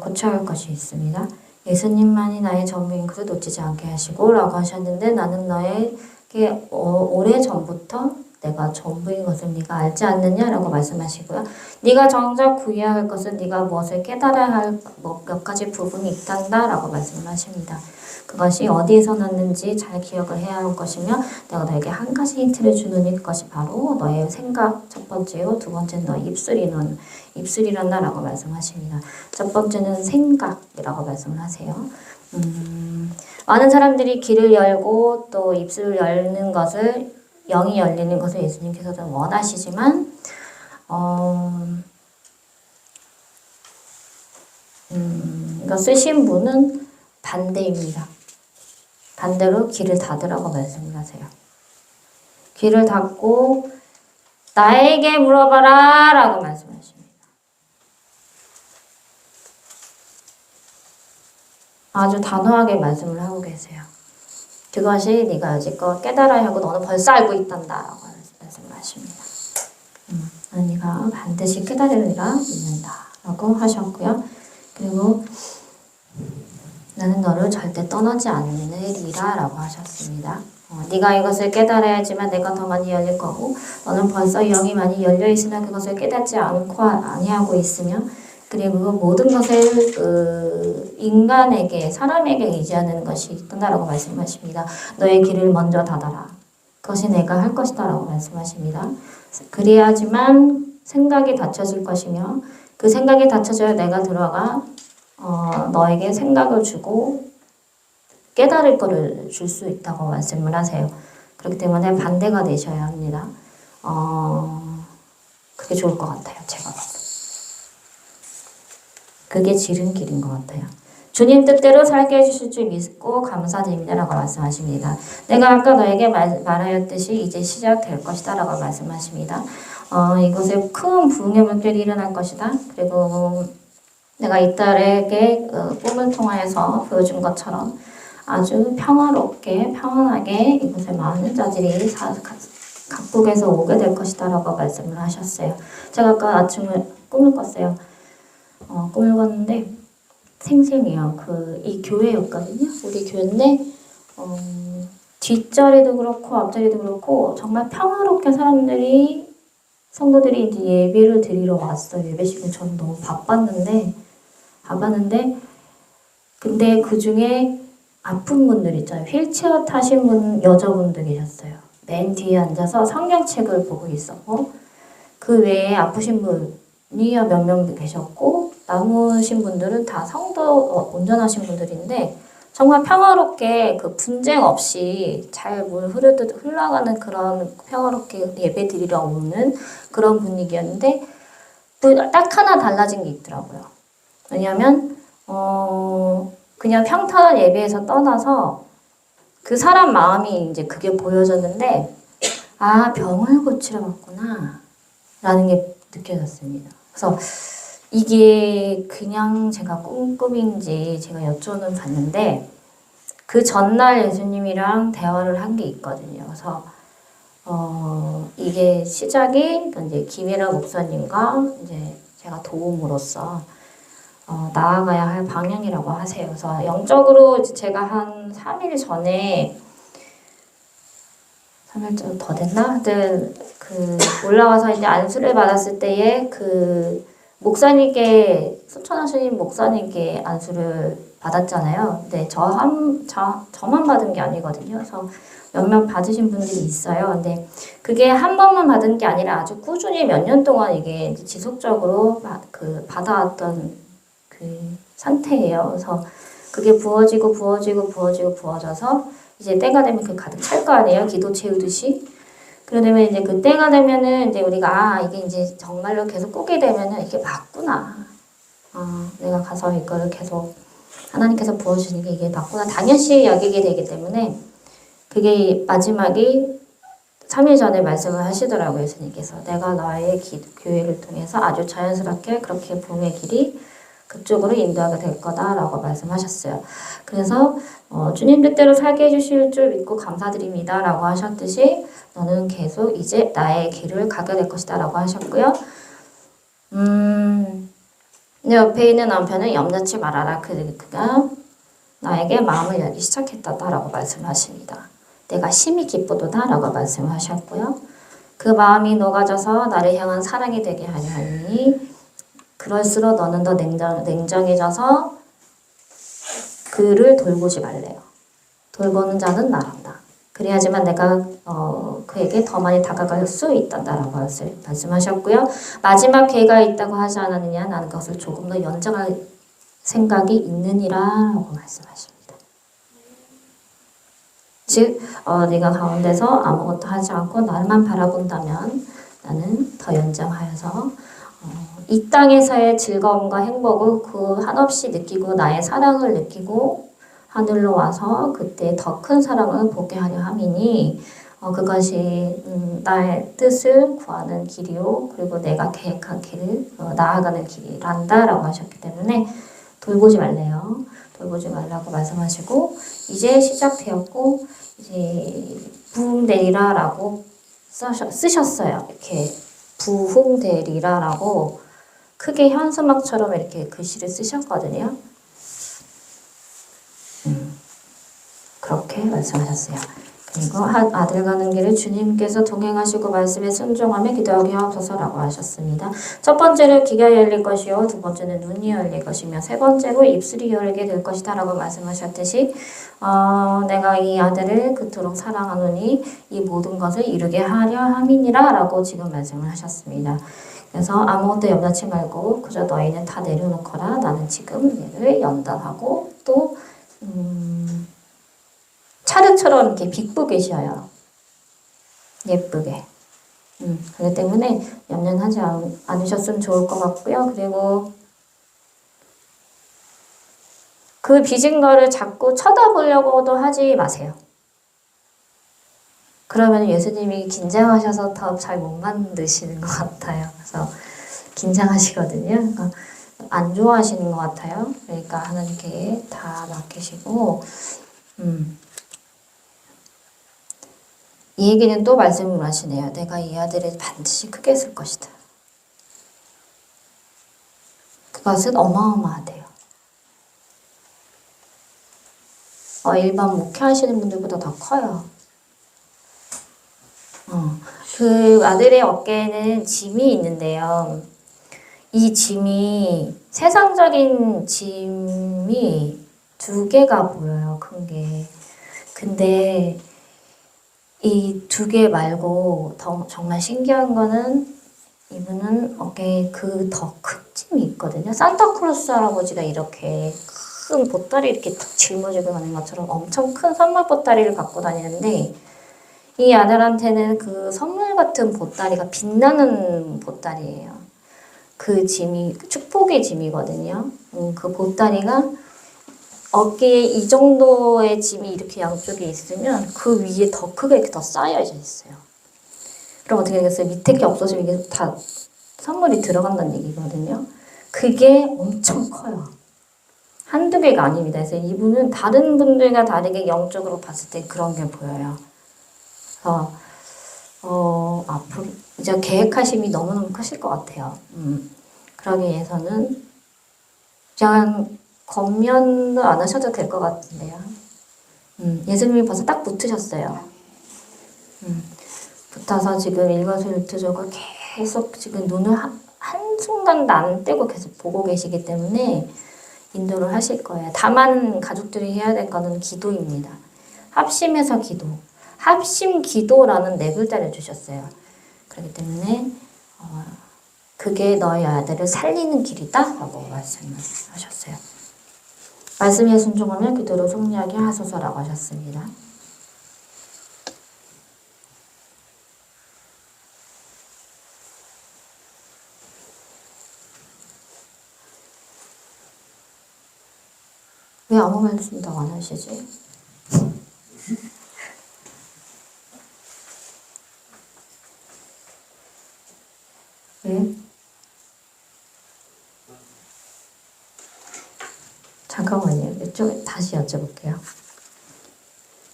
고쳐야 할 것이 있습니다. 예수님만이 나의 전부인 것을 놓치지 않게 하시고 라고 하셨는데 나는 너에게 오래전부터 내가 전부인 것을 네가 알지 않느냐라고 말씀하시고요. 네가 정작 구해야 할 것은 네가 무엇을 깨달아야 할 몇 가지 부분이 있단다라고 말씀을 하십니다. 그것이 어디에서 났는지 잘 기억을 해야 할 것이며 내가 너에게 한 가지 힌트를 주는 것이 바로 너의 생각 첫 번째요. 두 번째는 너의 입술이란다라고 말씀하십니다. 첫 번째는 생각이라고 말씀을 하세요. 많은 사람들이 귀를 열고 또 입술을 열는 것을 영이 열리는 것을 예수님께서도 원하시지만 이거 쓰신 분은 반대입니다. 반대로 귀를 닫으라고 말씀을 하세요. 귀를 닫고 나에게 물어봐라 라고 말씀하십니다. 아주 단호하게 말씀을 하고 계세요. 그것이 네가 여지껏 깨달아야 하고 너는 벌써 알고 있단다 라고 말씀을 하십니다. 네가 반드시 깨달으리라 믿는다 라고 하셨고요. 그리고 나는 너를 절대 떠나지 않으리라 라고 하셨습니다. 네가 이것을 깨달아야지만 내가 더 많이 열릴 거고 너는 벌써 영이 많이 열려 있으나 그것을 깨닫지 않고 아니하고 있으며 그리고 모든 것을 인간에게 사람에게 의지하는 것이 있다라고 말씀하십니다. 너의 길을 먼저 닫아라. 그것이 내가 할 것이다 라고 말씀하십니다. 그래야지만 생각이 닫혀질 것이며 그 생각이 닫혀져야 내가 들어가 너에게 생각을 주고 깨달을 거를 줄 수 있다고 말씀을 하세요. 그렇기 때문에 반대가 되셔야 합니다. 그게 좋을 것 같아요. 제가 봐도. 그게 지름길인 것 같아요. 주님 뜻대로 살게 해주실 줄 믿고 감사드립니다 라고 말씀하십니다. 내가 아까 너에게 말하였듯이 이제 시작될 것이다 라고 말씀하십니다. 이곳에 큰 부흥의 물결이 일어날 것이다. 그리고 내가 이 딸에게 꿈을 통하여서 보여준 것처럼 아주 평화롭게 평안하게 이곳에 많은 자들이 각국에서 오게 될 것이다 라고 말씀을 하셨어요. 제가 아까 아침에 꿈을 꿨어요. 꿈을 꿨는데 생생해요. 이 교회였거든요. 우리 교회인데 뒷자리도 그렇고 앞자리도 그렇고 정말 평화롭게 성도들이 이제 예배를 드리러 왔어요. 예배 시간에 저는 너무 바빴는데 근데 그 중에 아픈 분들 있잖아요. 휠체어 타신 여자분도 계셨어요. 맨 뒤에 앉아서 성경책을 보고 있었고 그 외에 아프신 분이 몇 명 계셨고 남으신 분들은 다 성도 온전하신 분들인데 정말 평화롭게 그 분쟁 없이 잘 물 흐르듯 흘러가는 그런 평화롭게 예배 드리러 오는 그런 분위기였는데 딱 하나 달라진 게 있더라고요. 왜냐하면 그냥 평탄한 예배에서 떠나서 그 사람 마음이 이제 그게 보여졌는데 병을 고치러 갔구나 라는 게 느껴졌습니다. 그래서 이게 그냥 제가 꿈인지 제가 여쭤는 봤는데 그 전날 예수님이랑 대화를 한 게 있거든요. 그래서 이게 시작이 이제 김혜라 목사님과 이제 제가 도움으로써 나아가야 할 방향이라고 하세요. 그래서 영적으로 제가 한 3일 전에 3일 좀 더 됐나? 하여튼 올라와서 이제 안수를 받았을 때에 목사님께 순천하신 목사님께 안수를 받았잖아요. 근데 저만 받은 게 아니거든요. 그래서 몇몇 받으신 분들이 있어요. 근데 그게 한 번만 받은 게 아니라 아주 꾸준히 몇 년 동안 이게 지속적으로 받아왔던 상태예요. 그래서 그게 부어져서 이제 때가 되면 가득 찰 거 아니에요. 기도 채우듯이. 그러면 이제 그 때가 되면은 이제 우리가 이게 이제 정말로 계속 꾸게 되면은 이게 맞구나. 내가 가서 이거를 계속 하나님께서 부어주시는 게 이게 맞구나 당연시 여기게 되기 때문에 그게 마지막이 3일 전에 말씀을 하시더라고요. 예수님께서. 내가 너의 교회를 통해서 아주 자연스럽게 그렇게 부흥의 길이 그쪽으로 인도하게 될 거다라고 말씀하셨어요. 그래서 주님 뜻대로 살게 해주실 줄 믿고 감사드립니다 라고 하셨듯이 너는 계속 이제 나의 길을 가게 될 것이다 라고 하셨고요. 내 옆에 있는 남편은 염려치 말아라. 그가 나에게 마음을 열기 시작했다라고 말씀하십니다. 내가 심히 기쁘도다 라고 말씀하셨고요. 그 마음이 녹아져서 나를 향한 사랑이 되게 하려 하니 그럴수록 너는 더 냉정해져서 그를 돌보지 말래요. 돌보는 자는 나란다. 그래야지만 내가 그에게 더 많이 다가갈 수 있단다라고 말씀하셨고요. 마지막 기회가 있다고 하지 않았느냐. 나는 그것을 조금 더 연장할 생각이 있느니라라고 말씀하십니다. 즉 네가 가운데서 아무것도 하지 않고 나를만 바라본다면 나는 더 연장하여서 이 땅에서의 즐거움과 행복을 그 한없이 느끼고 나의 사랑을 느끼고 하늘로 와서 그때 더 큰 사랑을 보게 하려 함이니 그것이 나의 뜻을 구하는 길이요 그리고 내가 계획한 길을 나아가는 길이란다라고 하셨기 때문에 돌보지 말래요. 돌보지 말라고 말씀하시고 이제 시작되었고 이제 부흥되리라라고 쓰셨어요. 이렇게 부흥되리라라고 크게 현수막처럼 이렇게 글씨를 쓰셨거든요. 그렇게 말씀하셨어요. 그리고 아들 가는 길을 주님께서 동행하시고 말씀에 순종하며 기도하게 하옵소서라고 하셨습니다. 첫 번째로 귀가 열릴 것이요 두 번째는 눈이 열릴 것이며 세 번째로 입술이 열리게 될 것이다 라고 말씀하셨듯이 내가 이 아들을 그토록 사랑하노니 이 모든 것을 이루게 하려 함이니라 라고 지금 말씀을 하셨습니다. 그래서 아무것도 염려치 말고 그저 너희는 다 내려놓거라. 나는 지금 얘를 연단하고 또 차르처럼 이렇게 빚고 계셔요. 예쁘게. 그렇기 때문에 염려하지 않으셨으면 좋을 것 같고요. 그리고 그 빚은 거를 자꾸 쳐다보려고도 하지 마세요. 그러면 예수님이 긴장하셔서 더 잘 못 만드시는 것 같아요. 그래서 긴장하시거든요. 그러니까 안 좋아하시는 것 같아요. 그러니까 하나님께 다 맡기시고 이 얘기는 또 말씀을 하시네요. 내가 이 아들을 반드시 크게 쓸 것이다. 그것은 어마어마하대요. 일반 목회하시는 분들보다 더 커요. 그 아들의 어깨에는 짐이 있는데요. 이 짐이 세상적인 짐이 두 개가 보여요. 큰 게. 근데 이 두 개 말고 정말 신기한 거는 이분은 어깨에 그 더 큰 짐이 있거든요. 산타클로스 할아버지가 이렇게 큰 보따리 이렇게 탁 짊어지고 가는 것처럼 엄청 큰 선물 보따리를 갖고 다니는데 이 아들한테는 그 선물 같은 보따리가 빛나는 보따리예요. 그 짐이 축복의 짐이거든요. 그 보따리가 어깨에 이 정도의 짐이 이렇게 양쪽에 있으면 그 위에 더 크게 이렇게 더 쌓여져 있어요. 그럼 어떻게 되겠어요? 밑에 게 없어지면 이게 다 선물이 들어간다는 얘기거든요. 그게 엄청 커요. 한두 개가 아닙니다. 그래서 이분은 다른 분들과 다르게 영적으로 봤을 때 그런 게 보여요. 그래서 앞으로 이제 계획하심이 너무너무 크실 것 같아요. 그러기 위해서는 그냥 겉면도 안 하셔도 될 것 같은데요. 예수님이 벌써 딱 붙으셨어요. 붙어서 지금 일거수일투족을 계속 지금 눈을 한순간도 안 떼고 계속 보고 계시기 때문에 인도를 하실 거예요. 다만 가족들이 해야 될 거는 기도입니다. 합심해서 기도. 합심 기도라는 네 글자를 주셨어요. 그렇기 때문에 그게 너희 아들을 살리는 길이다 라고 말씀을 하셨어요. 말씀에 순종하며 기도로 승리하게 하소서라고 하셨습니다. 왜 아무 말씀도 안 하시지? 왜? 잠깐만요. 이쪽 다시 여쭤볼게요.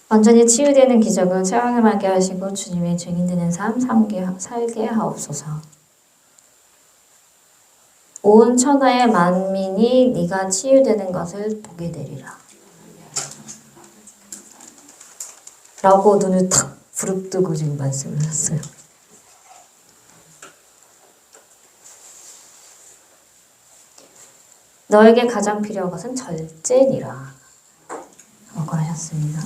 완전히 치유되는 기적을 체험하게 하시고 주님의 증인되는 삶 살게 하옵소서. 온 천하의 만민이 네가 치유되는 것을 보게 되리라. 라고 눈을 탁 부릅뜨고 지금 말씀을 했어요. 너에게 가장 필요한 것은 절제니라. 라고 하셨습니다.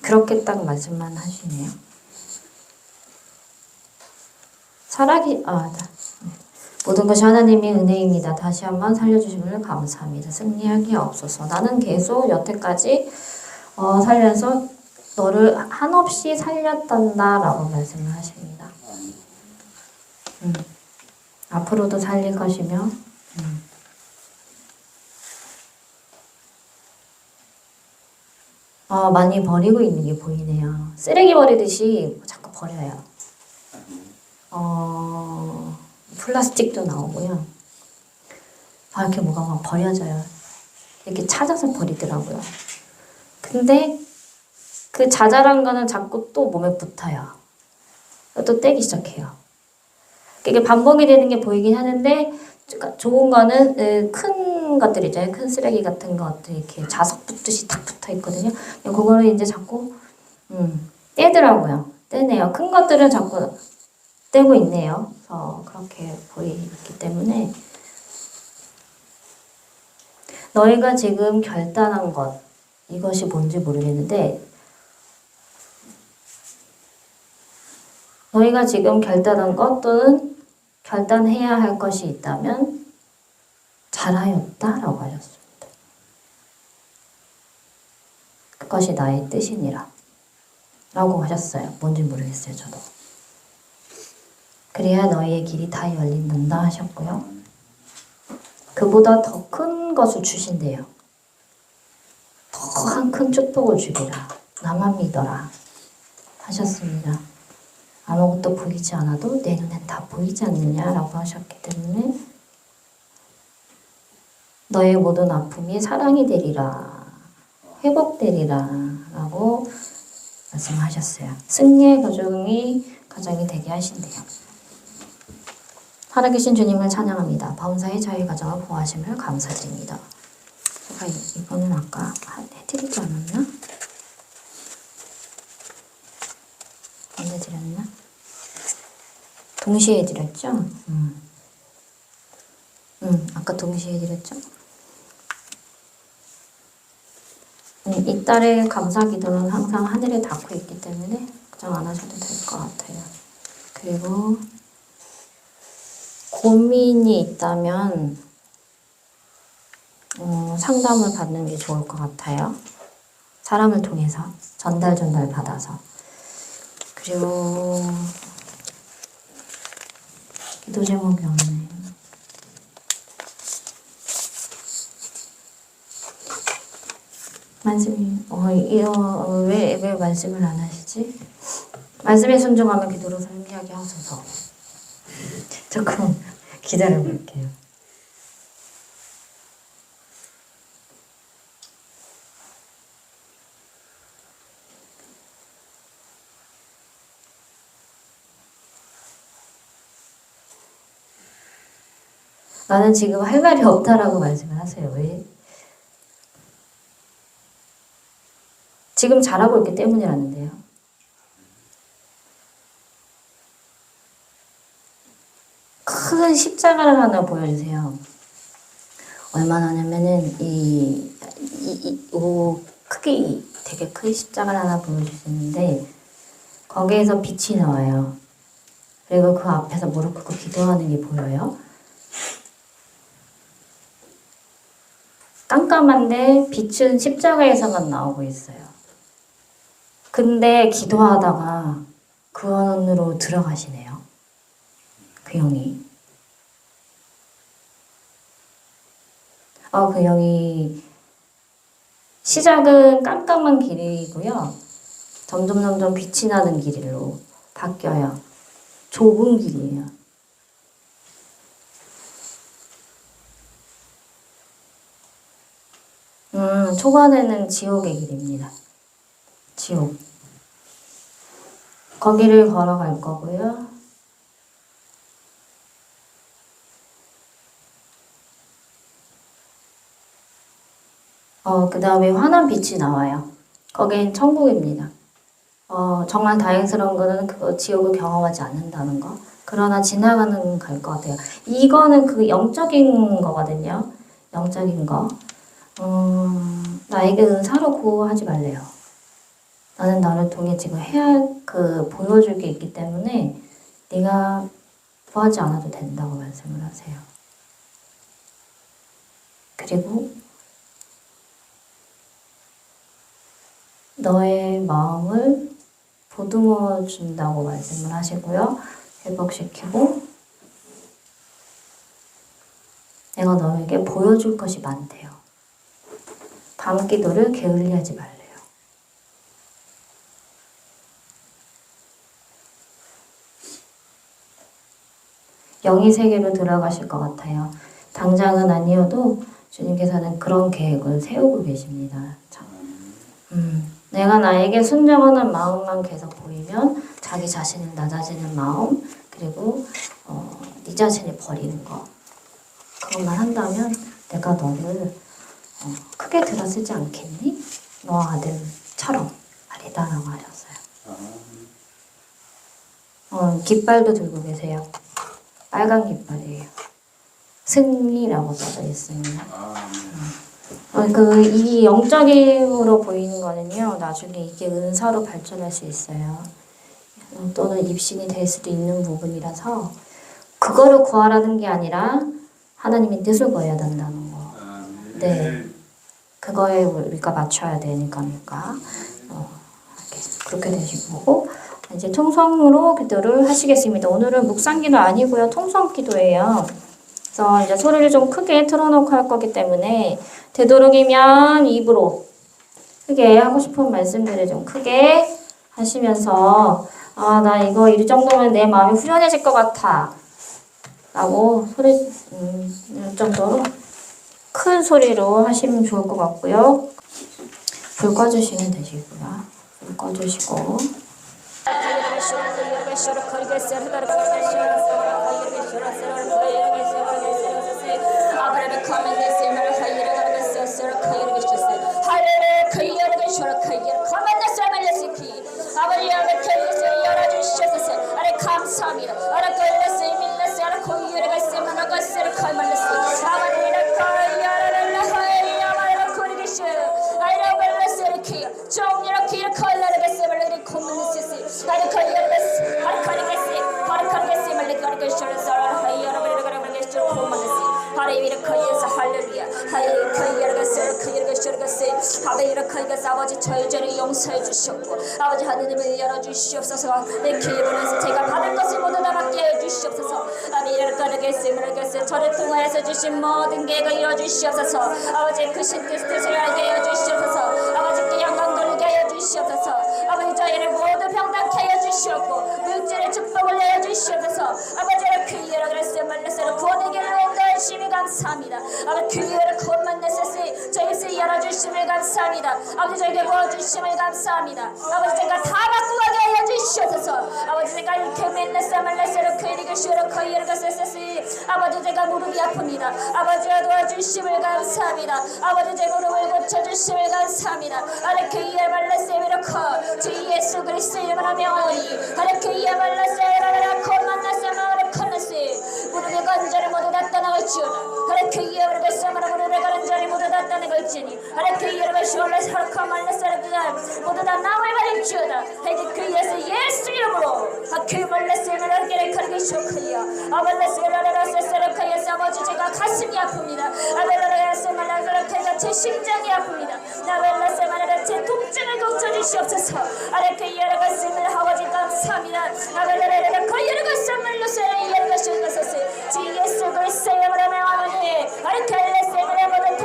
그렇게 딱 말씀만 하시네요. 모든 것이 하나님의 은혜입니다. 다시 한번 살려주심을 감사합니다. 승리하게 없어서. 나는 계속 여태까지 살려서 너를 한없이 살렸단다 라고 말씀을 하십니다. 앞으로도 살릴 것이며 많이 버리고 있는 게 보이네요. 쓰레기 버리듯이 자꾸 버려요. 플라스틱도 나오고요. 이렇게 뭐가 막 버려져요. 이렇게 찾아서 버리더라고요. 근데 그 자잘한 거는 자꾸 또 몸에 붙어요. 또 떼기 시작해요. 이게 반복이 되는 게 보이긴 하는데 좋은 거는 큰 것들 있잖아요. 큰 쓰레기 같은 것들 이렇게 자석 붙듯이 탁 붙어 있거든요. 그거를 이제 자꾸 떼더라고요. 떼네요. 큰 것들은 자꾸 떼고 있네요. 그렇게 보이기 때문에 너희가 지금 결단한 것 이것이 뭔지 모르겠는데 너희가 지금 결단한 것 또는 결단해야 할 것이 있다면 잘하였다라고 하셨습니다. 그것이 나의 뜻이니라 라고 하셨어요. 뭔지 모르겠어요. 저도. 그래야 너희의 길이 다 열린다 하셨고요. 그보다 더 큰 것을 주신대요. 더 한 큰 축복을 주리라. 나만 믿어라 하셨습니다. 아무것도 보이지 않아도 내 눈엔 다 보이지 않느냐라고 하셨기 때문에 너의 모든 아픔이 사랑이 되리라. 회복되리라 라고 말씀하셨어요. 승리의 가정이 되게 하신대요. 살아계신 주님을 찬양합니다. 범사의 자유 가정을 보호하심을 감사드립니다. 제가 이거는 아까 해드리지 않았나? 안 해드렸나? 동시에 해드렸죠? 아까 동시에 해드렸죠? 이 딸의 감사 기도는 항상 하늘에 닿고 있기 때문에 걱정 안 하셔도 될 것 같아요. 그리고 고민이 있다면 상담을 받는 게 좋을 것 같아요. 사람을 통해서 전달 받아서. 그리고 기도 제목이 없네. 말씀이 왜 말씀을 안 하시지? 말씀에 순종하면 기도로 승리하게 하소서. 조금 기다려 볼게요. 나는 지금 할 말이 없다라고 말씀을 하세요. 왜? 지금 잘하고 있기 때문이라는데요. 큰 십자가를 하나 보여주세요. 얼마나 하냐면은 크기 되게 큰 십자가를 하나 보여주시는데 거기에서 빛이 나와요. 그리고 그 앞에서 무릎 꿇고 기도하는 게 보여요. 깜깜한데 빛은 십자가에서만 나오고 있어요. 근데 기도하다가 그 안으로 들어가시네요. 그 영이. 그 여기 시작은 깜깜한 길이고요. 점점 빛이 나는 길로 바뀌어요. 좁은 길이에요. 초반에는 지옥의 길입니다. 지옥. 거기를 걸어갈 거고요. 그 다음에 환한 빛이 나와요. 거긴 천국입니다. 정말 다행스러운 거는 그 지옥을 경험하지 않는다는 거. 그러나 지나가는 갈 것 같아요. 이거는 그 영적인 거거든요. 영적인 거. 나에게 은사로 구하지 말래요. 나는 나를 통해 지금 보여줄 게 있기 때문에 네가 구하지 않아도 된다고 말씀을 하세요. 그리고 너의 마음을 보듬어 준다고 말씀을 하시고요. 회복시키고 내가 너에게 보여줄 것이 많대요. 밤기도를 게을리하지 말래요. 영의 세계로 들어가실 것 같아요. 당장은 아니어도 주님께서는 그런 계획을 세우고 계십니다. 참. 내가 나에게 순정하는 마음만 계속 보이면 자기 자신을 낮아지는 마음, 그리고 네 자신을 버리는 거, 그것만 한다면 내가 너를 크게 들어쓰지 않겠니? 너 아들처럼 말이다라고 하셨어요. 깃발도 들고 계세요. 빨간 깃발이에요. 승리라고 써져 있습니다. 이 영적으로 보이는 거는요, 나중에 이게 은사로 발전할 수 있어요. 또는 입신이 될 수도 있는 부분이라서, 그거를 구하라는 게 아니라, 하나님의 뜻을 구해야 된다는 거. 네. 그거에 우리가 맞춰야 되니까. 그렇게 되시고, 이제 통성으로 기도를 하시겠습니다. 오늘은 묵상기도 아니고요, 통성기도예요. 그래서 이제 소리를 좀 크게 틀어놓고 할 거기 때문에 되도록이면 입으로 크게 하고 싶은 말씀들을 좀 크게 하시면서 나 이거 이 정도면 내 마음이 후련해질 것 같아 라고 소리 정도로 큰 소리로 하시면 좋을 것 같고요. 불 꺼주시면 되시고요. 불 꺼주시고 감사합니다. 아버지 저희 죄를 용서해 주셨고 아버지 하느님을 열어주시옵소서. 내 기분에서 제가 받을 것을 모두 다 받게 해주시옵소서. 저를 통하여서 주신 모든 계획을 이뤄주시옵소서. 아버지 그 뜻을 알게 해주시옵소서. 아버지께 영광 돌리게 하여 주시옵소서. 아버지 저희를 모두 평등케 하여 주시옵고 물질의 축복을 내어 주시옵소서. 아버지를 그이여라 그랬으면 말렸으면 구원의 길을 인도하심이 감사합니다. 아버지 그이여라 구원만 냈으니 저희를 열어주심을 감사합니다. 아버지 저에게 구워주심을 감사합니다. 아버지 제가 다 바꾸게 하여 주시옵소서. 아버지 제가 이렇게 맨날 말렸으면 그이리가 쉬어라 그이여라 그랬으니 아버지 제가 무릎이 아픕니다. 아버지가 도와주심을 감사합니다. 아버지 제 무릎을 고쳐주심을 감사합니다. 아르케이야 말라세미라카 주 예수 그리스도의 이름으로 명하노니 아르케이야 말라세미라카 만나세마를 컨나세 무릎의 관절을 모두 다 떠나갈지어다. 아르케이야 말라세미라 무릎의 관절이 모두 다 떠나갈지니 아르케이야 말라세미라카 만나세미라 모두 다 나을 가릴지어다. 헤디크이에서 예수 이름으로 아케이 말라세미라 게를 가르게 쇼크이야 아발라세미라라세세라카이에서 아버지 제가 가슴이 아픕니다. 아발라라세미라라카이가 제 심장이 아픕니다. 나발라세미라라 제 통증을 고쳐주시옵소서. 아르케이야라가 셈을 아버지 감사합니다. 아발라라라 거이야라가 셈을 요새라 이야라가 쇼가소서 주 예수 그리스도의 이름으로 명하노니 아르케이야 셈을 모든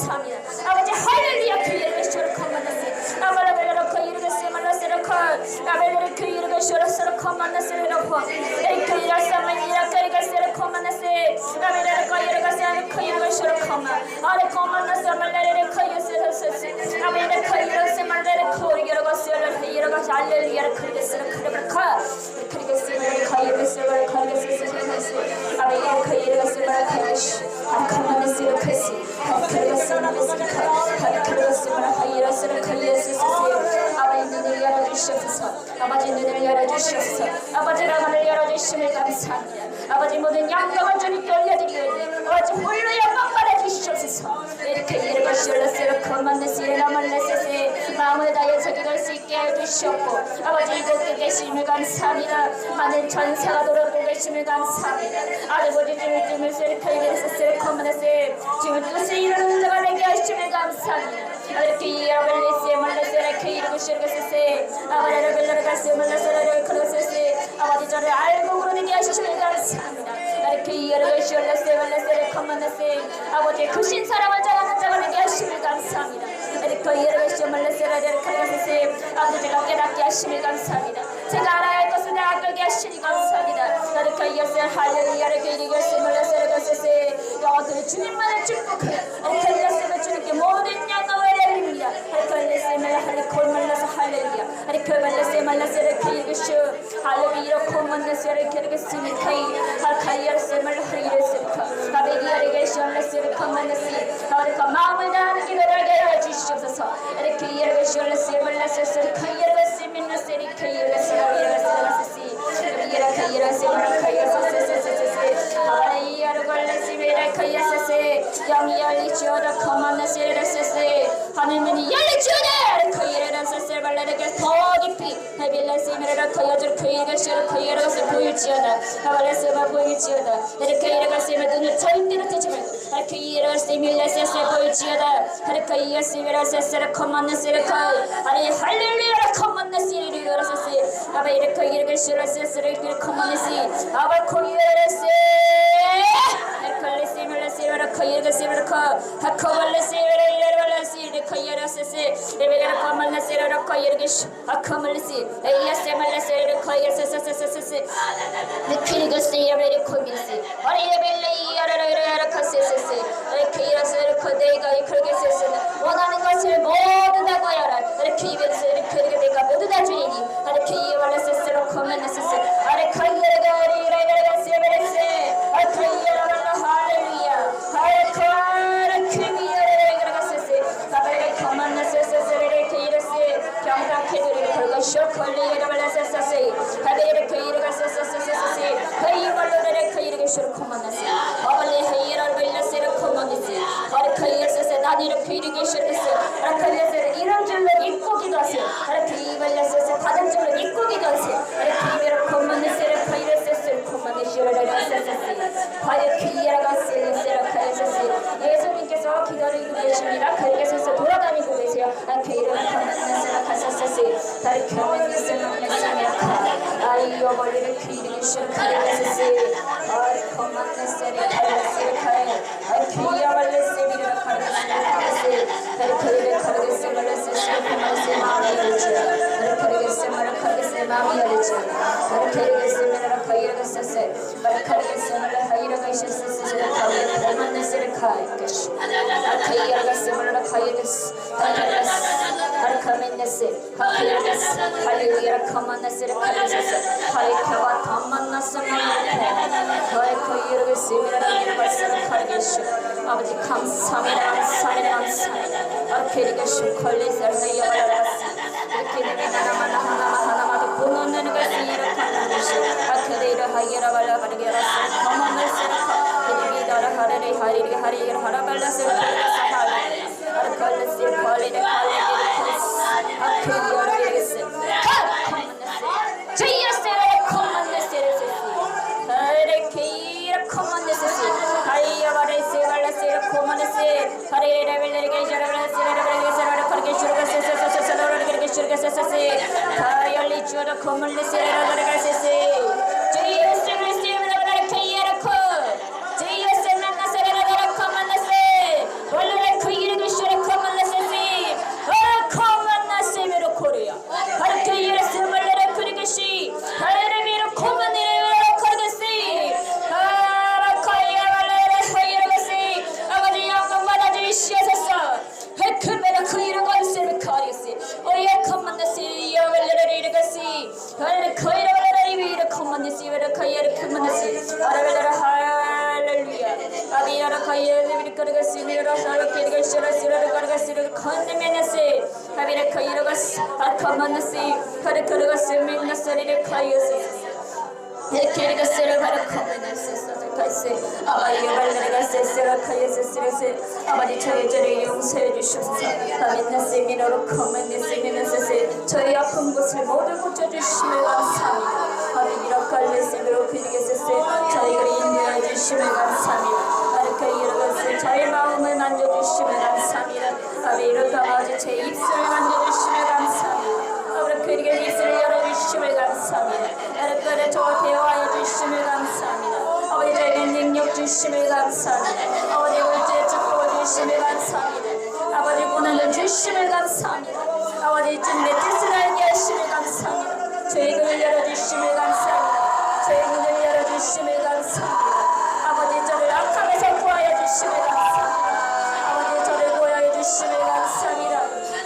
감사합니다. 아버지 할렐루야 그 이름을 시작하고 만났어요. 아말라벨라로 그 이름을 세말라세라코 아벨레르 그 이름을 시작하고 만났어요. 에이 그 이름 사만이라 그 이름을 세라코 만났어요. 아벨레르 그 이름을 세라코 그 이름을 시작하고 아레 코 만났어 아말레르 그 이름을 세라코 아벨레르 그 이름을 세말레르 그 이름을 세라코 이름을 할렐루야 그 이름을 세라코 그렇게 세말레르 그 이름을 세라코 그렇게 세라코 아벨레르 그 이름을 세라코 가만히 세라코 아버지 눈을 열어주시옵소서. 아버지 눈을 열어주시옵소서. 아버지가 문을 열어주심을 감사합니다. 아버지 모든 영광을 주님께 올려드리오니 아버지 홀로 영광 받아주시옵소서. 이렇게 이르고 시올라스로 그만네스이라 말레세세 마음을 다해 저기갈 수 있게 해주시옵고 아버지 이곳에 계심을 감사합니다. 많은 천사가 돌아오고 계심을 감사합니다. 아버지 주를 주면서 이렇게 세세 그만네세 지금 뜻을 이루는 자가 되게 하심을 감사합니다. 이렇게 이야발레세 말레세라 그 이르고 시올라스세 아버지를 빌려가세 말레세라를 그러세세 아버지 저를 알고 그러게 하시심을 감사합니다. 이렇게 이르고 시올라세 말레세라 그만네세 아버지 크신 사랑을 전하는 자가 되게 하심을 감사합니다. 이렇게 이르고 시올라세라를 그러세세 아버지 제가 깨닫게 하심을 감사합니다. 제가 알아야 할 것을 내가 알게 하시니 감사합니다. 이렇게 이어서 할렐루야를 이르고 시올라세라 그러세세 여호와들 주님만을 축복해 이렇게 이어서 주님께 모든 영광을 드립니다. 할렐루야 할렐루야 할렐루야 할렐루야 말라세를 기르시오 할렐루야 코만나세를 기르겠습니다. 할렐루야 말라세를 아베리아를 계시올라세를 코만나세 하루가 마음을 다하는 기회를 알게 해주시옵소서. 이렇게 이르시올라세 말라세를 기르겠습니다. 영이 열리지어다 커먼나세레세세 하늘문이 열리지어다 그이레라세세 발레르게 더 깊이 헤빌레세메레라 그여줄 그이레시르 그이레가세 보일지어다 하발레세마 보일지어다 이렇게 이레가세메 눈을 절대로 뜨지 말고 이렇게 이레가세 밀레세세 보일지어다 이렇게 이레세메라세세라 커먼나세레카 아니 할렐루야라 커먼나세레리라세세 아바 이렇게 이레가시라세세레 커먼나세 아바 코이레세 에컬레세메라세메라 그이레가세메라카 하코발레세메라레발레세 그이레세세 레벨레라 커먼나세레라 그이레게시 아카멀레세 에이야세말레세레 그이레세세세세세 느끼리가세야베리 코미세 아리레벨레 야라라라라 카세세세 에케이라세레 그데이가 이끌게세세 원하는 것을 모두 다 구하라 이렇게 입에서 이렇게 내가 모두 다 주리니 이렇게 이발레세세로 커먼나세세 아레 카이레가 아리레벨레세메레세 아카이야라라 할렐루야 하이카라 크미야레가세세 가발레 커먼나세세세레 케이레세 경각해드리는 그거 쇼콜리에레벨레세세세 가베레 케이레가세세세세세 헤이발로레 케이레게쇼 커먼나세 아발레 헤이라벨레세레 커먼나세 아레 케이레세세 나니르 케이레게쇼레세 아레 케이레세 이런 줄로 입고 기도하세요. 아레 케이발레세세 다른 줄로 입고 기도하세요. 아레 케이레 커먼나세레 케이레세세 커먼나시레레세세세 아레 케이레가세세레 케이레세세 예수님께서 기다리고 계십니다. 케이레세세 돌아다니고 계세요. 아레 케이레 커먼나세레 카세세세 다리 커먼나세레 아이요 멀리를 케이레게쇼 케이레세세 아레 커먼나세레 케이레세세 아레 케이야발레세미레 카레세세 다리 케이레 카레세세 말레세세 커먼나세 마음이 열리지 다리 카레세세 말레 카레세세 마음이 열리지 다리 케이레세세 말레 카이레세세 말레 카레세세 말레 하이레게시세세 카이레 커먼나세레 카이레시 케이야가세 말레 카이레스 다리 카멘네세 카이레스 할렐루야 커먼나세레 카이레세세 하이케와 담만나세 마이레 하이코 이르게세 미라라게 발세레 카이레시 아버지 감사합니다. 감사합니다. 감사합니다. 아케리게시 콜리세레 헤이야발라라스 이렇게 내게 하나마다 보너내는 것이 이렇게 하는 것이 아케레이라 하이야라 발라바르게라스 커먼나세레 이리비다라 하레레 하리리 하리리 하라발라세레 카이레스 아르칼레스 콜리레 칼레게리코스 아케리야라게스 커먼나세 제이야세레 커먼나세레 하레케이라 커먼나세세 하이야바레세 발라세레 커먼나세 하레레벨레게 자라발라세레레벨레게 거르게 슈르가세세세세세로르게 슈르가세세세 하이알리 주어다 커먼나세레라가세세 제이야세레세레라가레 케이야라코 제이야세레나세레라가레 커먼나세 원래 그 이름을 아버지 저희 죄를 용서해 주시옵소서. 저희 아픈 곳을 모두 고쳐주시며 감사합니다. 아버지 이렇게 저희를 인도해 주시며 감사합니다. 저희 마음을 만져주시며 감사합니다. 아버지 이렇게 아버지 제 입술을 만져주시며 감사합니다. 아버지 입술을 열어주시며 감사합니다. 아버지 저와 대화해 주시며 감사합니다. 아버지 저에게 능력 주시며 감사합니다. 아버지 우리의 축복을 주시며 감사합니다. 아버지 고난을 주시며 감사합니다. 아버지 주님의 뜻을 알게 하시며 감사합니다. 저희 눈을 열어주시며 감사합니다. 저희 눈을 열어주시며 감사합니다. 아버지 저를 악함에서 구하여 주시며 감사합니다. 아버지 저를 구하여 주시며 감사합니다.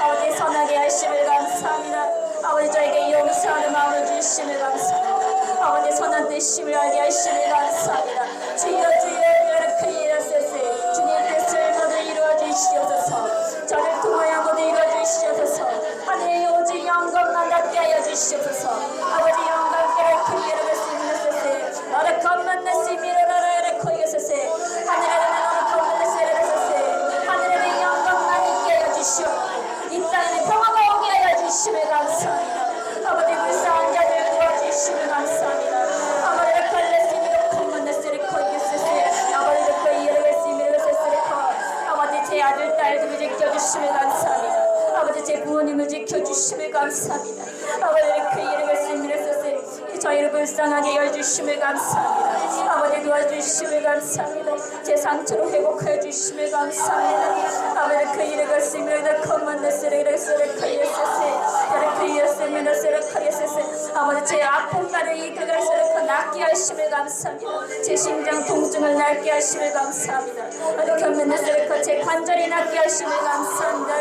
아버지 선하게 하시며 감사합니다. 아버지 저에게 용서하는 마음을 주시며 감사합니다. 아버지 선한 뜻심을 알게 하시며 감사합니다. 주여 이렇게 일하소서. 주님 뜻을 모두 이루어 주시옵소서. 저를 통하여 모두 이루어 주시옵소서. 하늘의 오직 영광만 닿게 하여 주시옵소서. 아버지 영광께를 크게 여러분을 나를 것만 내시미를 나를 거기에서세 하늘에는 나를 거기에서세 하늘에는 영광만 있게 하여 주시옵소서. 이 땅에는 평화가 오게 하여 주시며 감사합니다. 아버지 불쌍한 자들 도와주시며 감사합니다. 아버지 걸레시미를 것만 내시를 거기에서세 아버지 거기에서시미를 세세레커 아버지 제 아들 딸들을 지켜주시며 감사합니다. 아버지 제 부모님을 지켜주시며 감사합니다. 아버지 그 이름을 쓰미를 저희를 불쌍하게 여주시며 감사합니다. 아버지 도와주시며 감사합니다. 제 상처를 회복하여 주시며 감사합니다. 아버지 그 이름을 쓰미를 커먼드 쓰레기를 아버지 제 아픈 발을 이끌어 쓰레기 낫게 하시며 감사합니다. 제 심장 통증을 낫게 하시며 감사합니다. 아버지 견면드 쓰레기 제 관절이 낫게 하시며 감사합니다.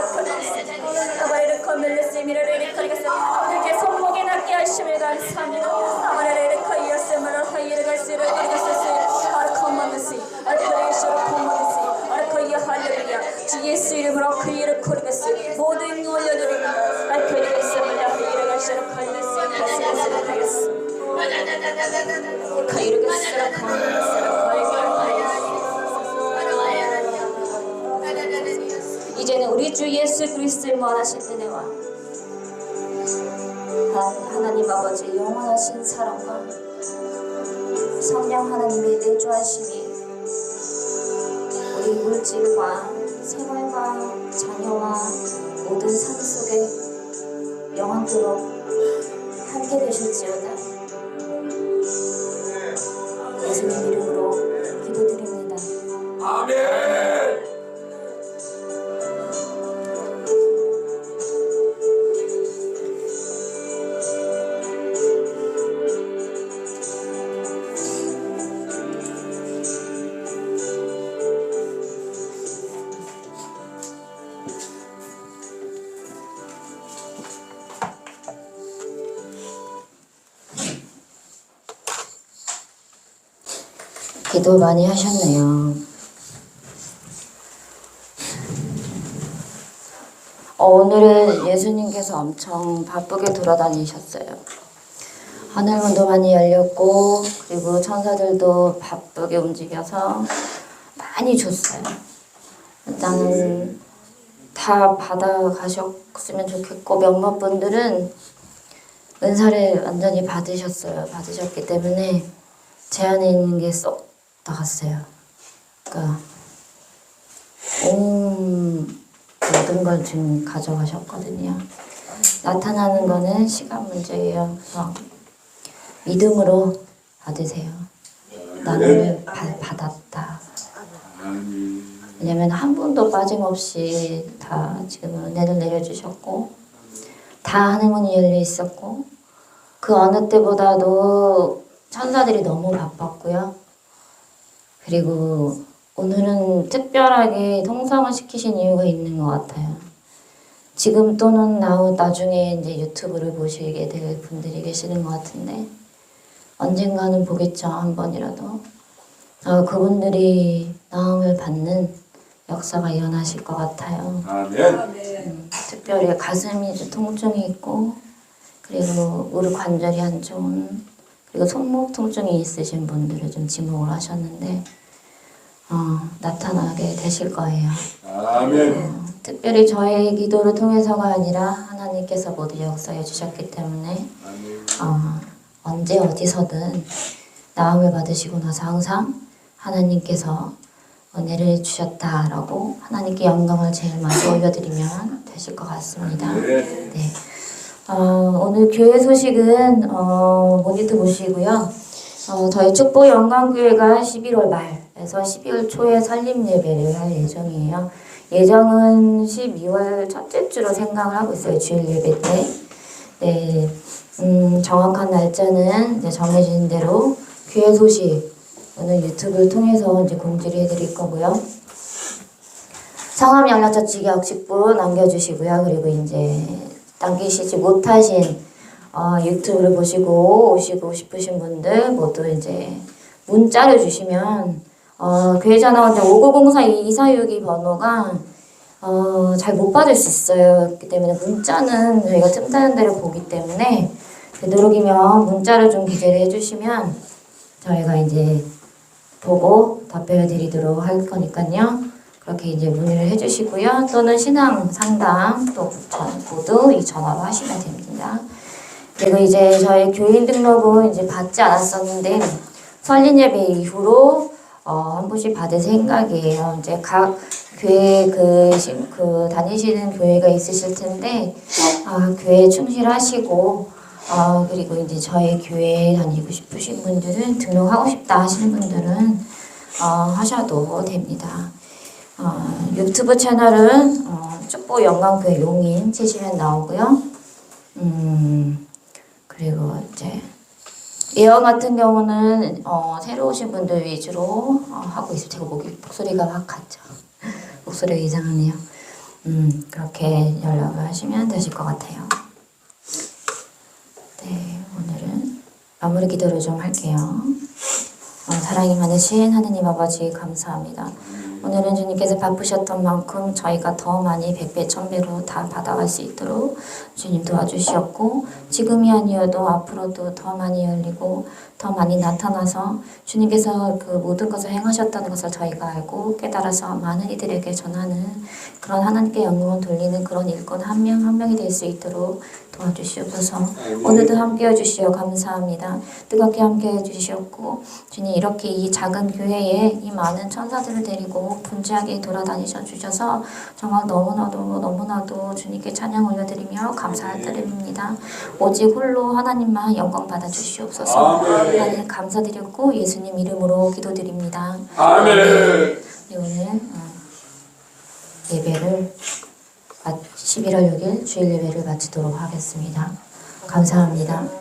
아버지 견면드 쓰레기를 이끌어 아버지 제 손목이 낫게 하시며 감사합니다. 아버지를 거이었으므로 하이를 갈수록 이르겠으세 아르코마느시 아르코레이쇼로 코마느시 아르코이야 할렐루야 주 예수 이름으로 그 일을 거르겠으 모든 힘을 올려드립니다. 아르코이르겠으므로 하이를 갈수록 거이르겠으 가시겠으로 가겠으 거이르겠으로 거이르겠으 이제는 우리 주 예수 그리스도를 원하실 은혜와 하나님 아버지 영원하신 사랑과 성령 하나님의 내주하심이 우리 물질과 생활과 자녀와 모든 삶 속에 영원토록 함께 되실지어다. 예수님 이름으로 기도드립니다. 아멘. 기도 많이 하셨네요. 오늘은 예수님께서 엄청 바쁘게 돌아다니셨어요. 하늘문도 많이 열렸고 그리고 천사들도 바쁘게 움직여서 많이 줬어요. 일단은 다 받아가셨으면 좋겠고 몇몇 분들은 은사를 완전히 받으셨기 때문에 제 안에 있는 게 쏙 나갔어요. 그러니까 모든 걸 지금 가져가셨거든요. 나타나는 거는 시간 문제예요. 그래서 믿음으로 받으세요. 나는 받았다. 왜냐면 한 분도 빠짐없이 다 지금 은혜를 내려주셨고 다 하늘문이 열려 있었고 그 어느 때보다도 천사들이 너무 바빴고요. 그리고 오늘은 특별하게 통성을 시키신 이유가 있는 것 같아요. 지금 또는 나중에 이제 유튜브를 보시게 될 분들이 계시는 것 같은데 언젠가는 보겠죠. 한 번이라도. 그분들이 나음을 받는 역사가 일어나실 것 같아요. 아멘. 특별히 가슴이 좀 통증이 있고, 그리고 무릎 관절이 안 좋은, 그리고 손목 통증이 있으신 분들을 좀 지목을 하셨는데, 나타나게 되실 거예요. 아멘. 특별히 저의 기도를 통해서가 아니라 하나님께서 모두 역사해 주셨기 때문에 언제 어디서든 나음을 받으시고 나서 항상 하나님께서 은혜를 주셨다라고 하나님께 영광을 제일 먼저 올려드리면 되실 것 같습니다. 네. 오늘 교회 소식은 모니터 보시고요. 저희 축복 영광교회가 11월 말에서 12월 초에 설립 예배를 할 예정이에요. 예정은 12월 첫째 주로 생각을 하고 있어요. 주일 예배 때. 네, 정확한 날짜는 이제 정해진 대로 교회 소식 오늘 유튜브를 통해서 이제 공지를 해드릴 거고요. 성함 연락처 직역식부 남겨주시고요. 그리고 이제 남기시지 못하신 유튜브를 보시고 오시고 싶으신 분들 모두 이제 문자를 주시면 교회 전화 5904-2462 번호가 잘 못 받을 수 있어요. 그렇기 때문에 문자는 저희가 틈타는 대로 보기 때문에 되도록이면 문자를 좀 기재를 해주시면 저희가 이제 보고 답변을 드리도록 할 거니까요. 그렇게 이제 문의를 해주시고요. 또는 신앙 상담 또 모두 이 전화로 하시면 됩니다. 그리고 이제 저희 교인 등록은 이제 받지 않았었는데 설립 예배 이후로 한 번씩 받을 생각이에요. 이제 각 교회 그 다니시는 교회가 있으실 텐데 교회에 충실하시고 그리고 이제 저희 교회에 다니고 싶으신 분들은 등록하고 싶다 하시는 분들은 하셔도 됩니다. 유튜브 채널은 축복 영광교회 용인 치시면 나오고요. 그리고 이제 예언 같은 경우는 새로 오신 분들 위주로 하고 있어요. 제가 목소리가 확 갔죠. 목소리가 이상하네요. 그렇게 연락을 하시면 되실 것 같아요. 네, 오늘은 마무리 기도를 좀 할게요. 사랑이 많으신 하느님 아버지 감사합니다. 오늘은 주님께서 바쁘셨던 만큼 저희가 더 많이 100배, 1000배로 다 받아갈 수 있도록 주님 도와주시었고 지금이 아니어도 앞으로도 더 많이 열리고 더 많이 나타나서 주님께서 그 모든 것을 행하셨다는 것을 저희가 알고 깨달아서 많은 이들에게 전하는 그런 하나님께 영광을 돌리는 그런 일꾼 한 명 한 명이 될 수 있도록 도와주시옵소서. 오늘도 함께해 주시어 감사합니다. 뜨겁게 함께해 주시었고 주님 이렇게 이 작은 교회에 이 많은 천사들을 데리고 분주하게 돌아다니셔 주셔서 정말 너무나도 주님께 찬양 올려드리며 감사드립니다. 오직 홀로 하나님만 영광 받아 주시옵소서. 하나님 감사드렸고 예수님 이름으로 기도드립니다. 아멘. 네, 오늘 예배를 11월 6일 주일 예배를 마치도록 하겠습니다. 감사합니다.